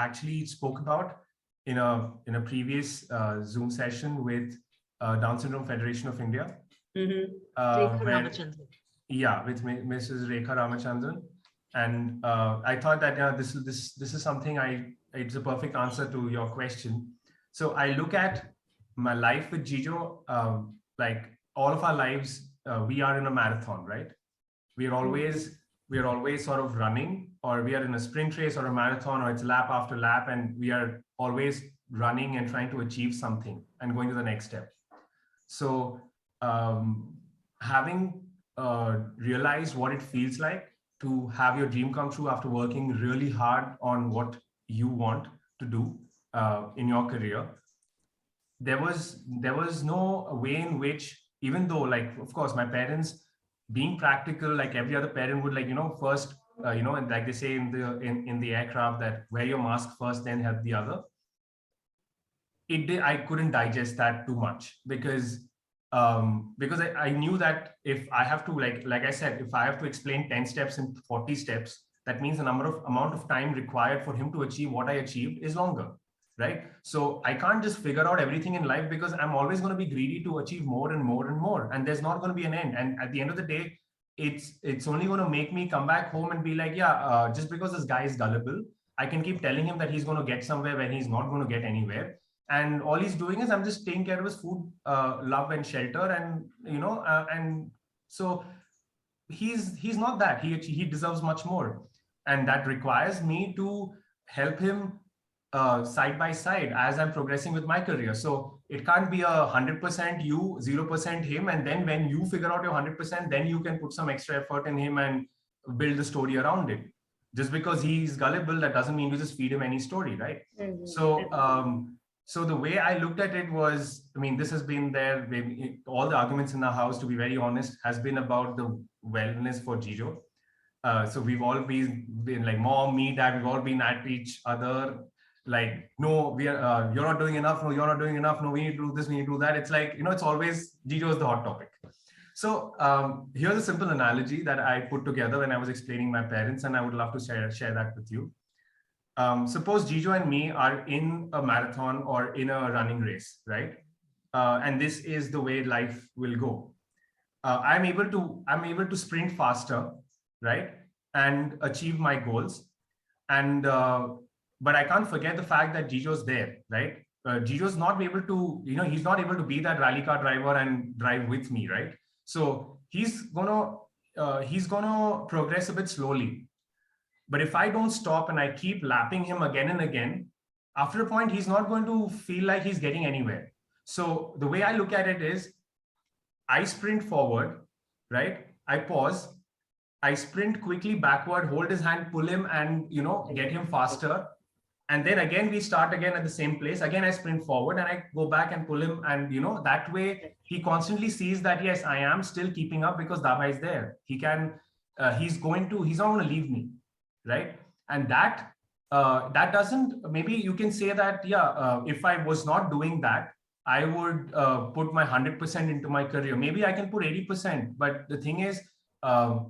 actually spoke about in a previous Zoom session with Down Syndrome Federation of India. Yeah, with Mrs. Rekha Ramachandran. And I thought that this is something it's a perfect answer to your question. So I look at my life with Jijo, like all of our lives, we are in a marathon, right? We are always sort of running, or we are in a sprint race or a marathon, or it's lap after lap, and we are always running and trying to achieve something and going to the next step. So having realized what it feels like to have your dream come true after working really hard on what you want to do in your career, there was no way in which, even though, like, of course, my parents, being practical, like every other parent would, like, first, and like they say in the aircraft, that wear your mask first, then help the other. I couldn't digest that too much because I knew that if I have to, like I said, if I have to explain 10 steps in 40 steps, that means the amount of time required for him to achieve what I achieved is longer, right? So I can't just figure out everything in life, because I'm always going to be greedy to achieve more and more and more, and there's not going to be an end. And at the end of the day, it's only going to make me come back home and be like, just because this guy is gullible, I can keep telling him that he's going to get somewhere when he's not going to get anywhere. And all he's doing is I'm just taking care of his food, love and shelter, and and so he's not that. He deserves much more, and that requires me to help him side by side as I'm progressing with my career. So it can't be 100% you, 0% him, and then when you figure out your 100%, then you can put some extra effort in him and build the story around it. Just because he's gullible, that doesn't mean you just feed him any story, right? So So the way I looked at it was, I mean, this has been there, all the arguments in the house, to be very honest, has been about the wellness for Jijo. So we've all been like mom, me, dad, we've all been at each other. Like, no, we are, you're not doing enough. No, you're not doing enough. No, we need to do this, we need to do that. It's like, it's always Jijo is the hot topic. So here's a simple analogy that I put together when I was explaining my parents, and I would love to share that with you. Suppose Jijo and me are in a marathon or in a running race, right? And this is the way life will go. I'm able to sprint faster, right, and achieve my goals. And but I can't forget the fact that Jijo's there, right? Jijo's not able to, he's not able to be that rally car driver and drive with me, right? So he's gonna progress a bit slowly. But if I don't stop and I keep lapping him again and again, after a point, he's not going to feel like he's getting anywhere. So the way I look at it is, I sprint forward, right? I pause, I sprint quickly backward, hold his hand, pull him, and get him faster. And then again, we start again at the same place. Again, I sprint forward and I go back and pull him. And that way he constantly sees that, yes, I am still keeping up because Dava is there. He can, he's not going to leave me. Right. And that doesn't, maybe you can say that, if I was not doing that, I would put my 100% into my career. Maybe I can put 80%. But the thing is, that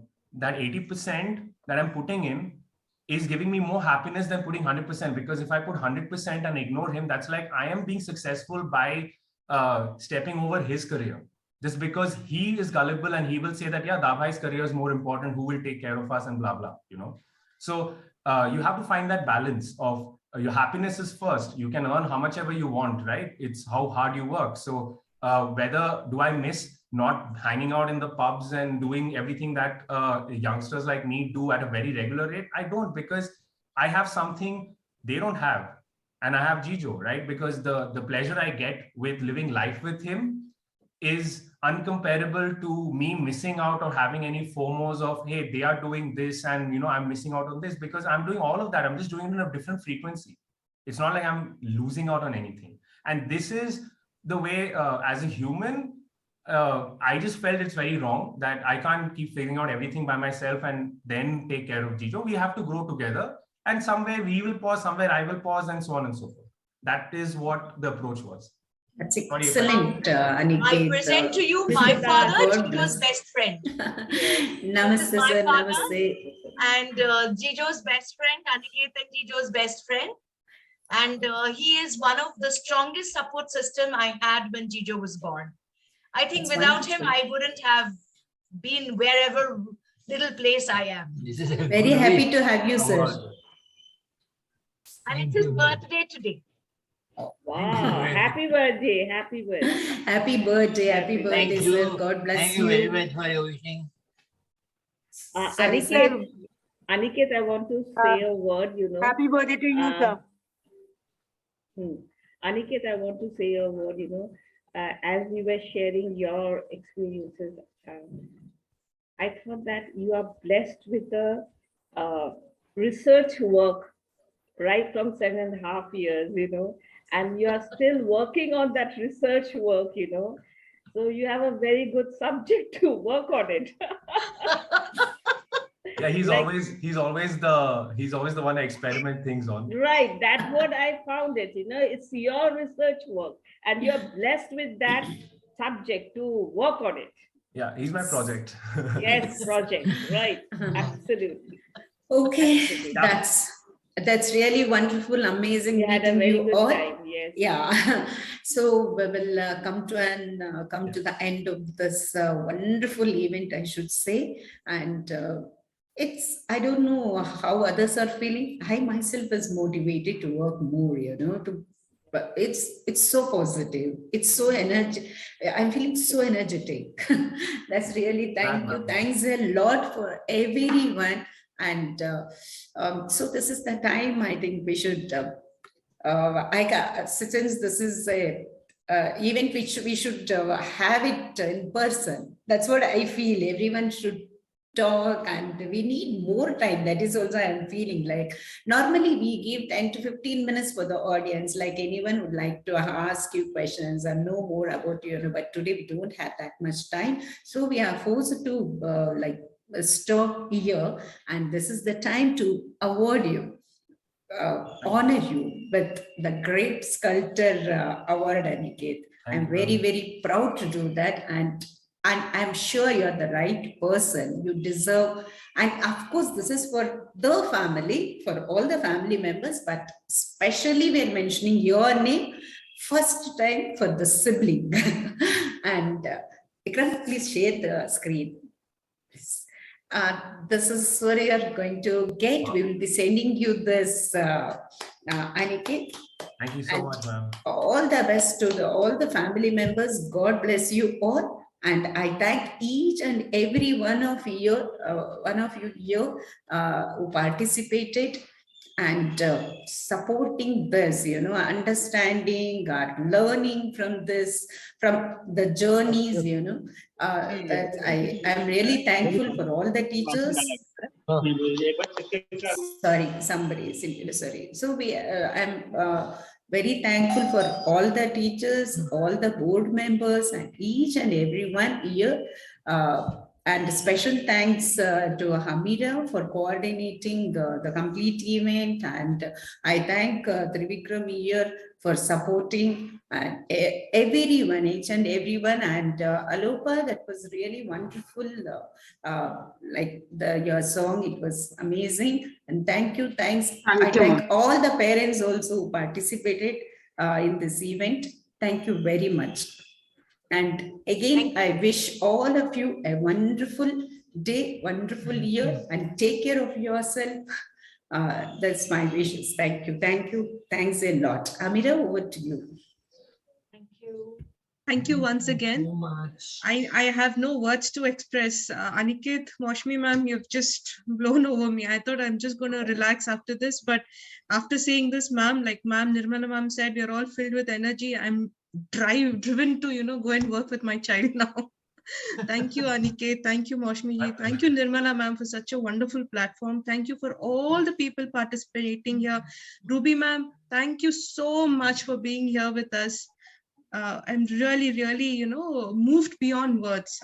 80% that I'm putting in is giving me more happiness than putting 100%. Because if I put 100% and ignore him, that's like I am being successful by stepping over his career. Just because he is gullible and he will say that, Dabhai's career is more important, who will take care of us and blah, blah, So you have to find that balance of your happiness is first. You can earn how much ever you want, right? It's how hard you work. So whether do I miss not hanging out in the pubs and doing everything that youngsters like me do at a very regular rate? I don't, because I have something they don't have. And I have Jijo, right? Because the pleasure I get with living life with him is uncomparable to me missing out or having any FOMOs of, hey, they are doing this and I'm missing out on this, because I'm doing all of that. I'm just doing it in a different frequency. It's not like I'm losing out on anything. And this is the way, as a human, I just felt it's very wrong that I can't keep figuring out everything by myself and then take care of Jijo. We have to grow together, and somewhere we will pause, somewhere I will pause, and so on and so forth. That is what the approach was. That's excellent, Aniket. I present to you my father, Jijo's best friend. Namaste, sir. Namaste. And Jijo's best friend, Aniket and Jijo's best friend. And he is one of the strongest support system I had when Jijo was born. I think without him, I wouldn't have been wherever little place I am. Very happy to have you, sir. And it's his birthday today. Wow, happy birthday, happy birthday. Happy birthday, sir. God bless Thank you very much for your wishing. Aniket, I want to say a word, Happy birthday to you, sir. Aniket, I want to say a word, as we were sharing your experiences, I thought that you are blessed with the research work right from 7.5 years, and you are still working on that research work, so you have a very good subject to work on it. Yeah, he's always the one to experiment things on. Right, that's what I found it. It's your research work, and you're blessed with that subject to work on it. Yeah, he's my project. Yes, project. Right, absolutely. Okay, Absolutely. That's really wonderful, amazing. You had a very good all. time. Yes. Yeah. So we will come to the end of this wonderful event, I should say, and. I don't know how others are feeling. I myself is motivated to work more, but it's so positive. It's so energetic. I'm feeling so energetic. That's really, thank you. Thanks a lot for everyone. And so this is the time I think we should, since this is a event which we should have it in person. That's what I feel. Everyone should talk, and we need more time. That is also I'm feeling like normally we give 10 to 15 minutes for the audience, like anyone would like to ask you questions and know more about you, but today we don't have that much time. So we are forced to stop here, and this is the time to award you, honor you with the Great Sculptor Award, Aniket. I'm very, very proud to do that, and I'm sure you're the right person. You deserve, and of course, this is for the family, for all the family members, but especially we're mentioning your name first time for the sibling. And Ikram, please share the screen. This is what you are going to get. We will be sending you this, Aniket. Thank you so much, ma'am. All the best to all the family members. God bless you all. And I thank each and every one of you here who participated and supporting this, understanding or learning from this, from the journeys, that I am really thankful for all the teachers. Sorry, somebody is sorry. So I'm very thankful for all the teachers, all the board members, and each and everyone here. And special thanks to Hamida for coordinating the complete event. And I thank Trivikram here for supporting everyone, each and everyone. And Alopa, that was really wonderful. Like your song, it was amazing. And thank you, thanks. I thank all the parents also who participated in this event. Thank you very much. And again, I wish all of you a wonderful day, wonderful year, and take care of yourself. That's my wishes. Thank you. Thank you. Thanks a lot. Amira, over to you. Thank you. Thank you once again. I have no words to express. Aniket, Moshmi ma'am, you've just blown over me. I thought I'm just going to relax after this, but after seeing this, ma'am, like ma'am Nirmala ma'am said, we're all filled with energy. I'm driven to go and work with my child now. Thank you, Aniket. Thank you, Moshmi. Thank you, Nirmala ma'am, for such a wonderful platform. Thank you for all the people participating here. Ruby ma'am, thank you so much for being here with us. I'm really, moved beyond words.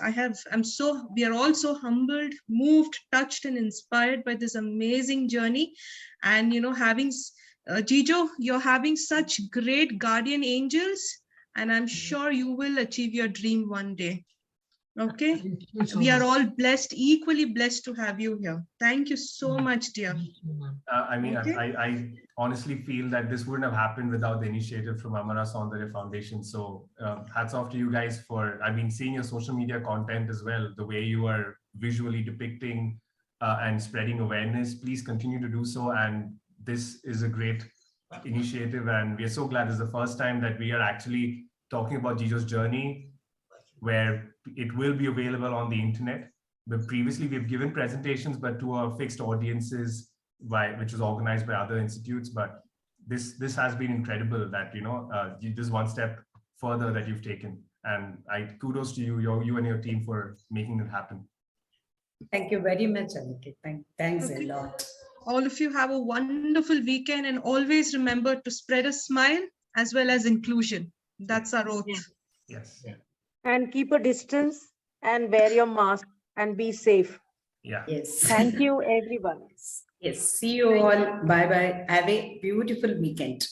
We are all so humbled, moved, touched, and inspired by this amazing journey. And, having, Jijo, you're having such great guardian angels, and I'm sure you will achieve your dream one day. Okay. We are all blessed, equally blessed to have you here. Thank you so much, dear. I mean, okay. I honestly feel that this wouldn't have happened without the initiative from Amara Saundarya Foundation. So hats off to you guys for, I've been seeing your social media content as well, the way you are visually depicting and spreading awareness. Please continue to do so. And this is a great initiative. And we are so glad this is the first time that we are actually talking about Jijo's journey, where it will be available on the internet. But previously we've given presentations, but to our fixed audiences, which was organized by other institutes. But this has been incredible that, this one step further that you've taken. And kudos to you, you and your team for making it happen. Thank you very much, Aniket. Thanks a lot. All of you have a wonderful weekend, and always remember to spread a smile as well as inclusion. That's our oath. Yes. Yeah. And keep a distance and wear your mask and be safe. Yeah. Yes. Thank you, everyone. Yes. See you all. Bye-bye. Have a beautiful weekend.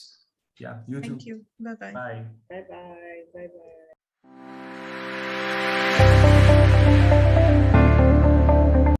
Yeah. You too. Thank you. Bye-bye. Bye. Bye-bye. Bye-bye.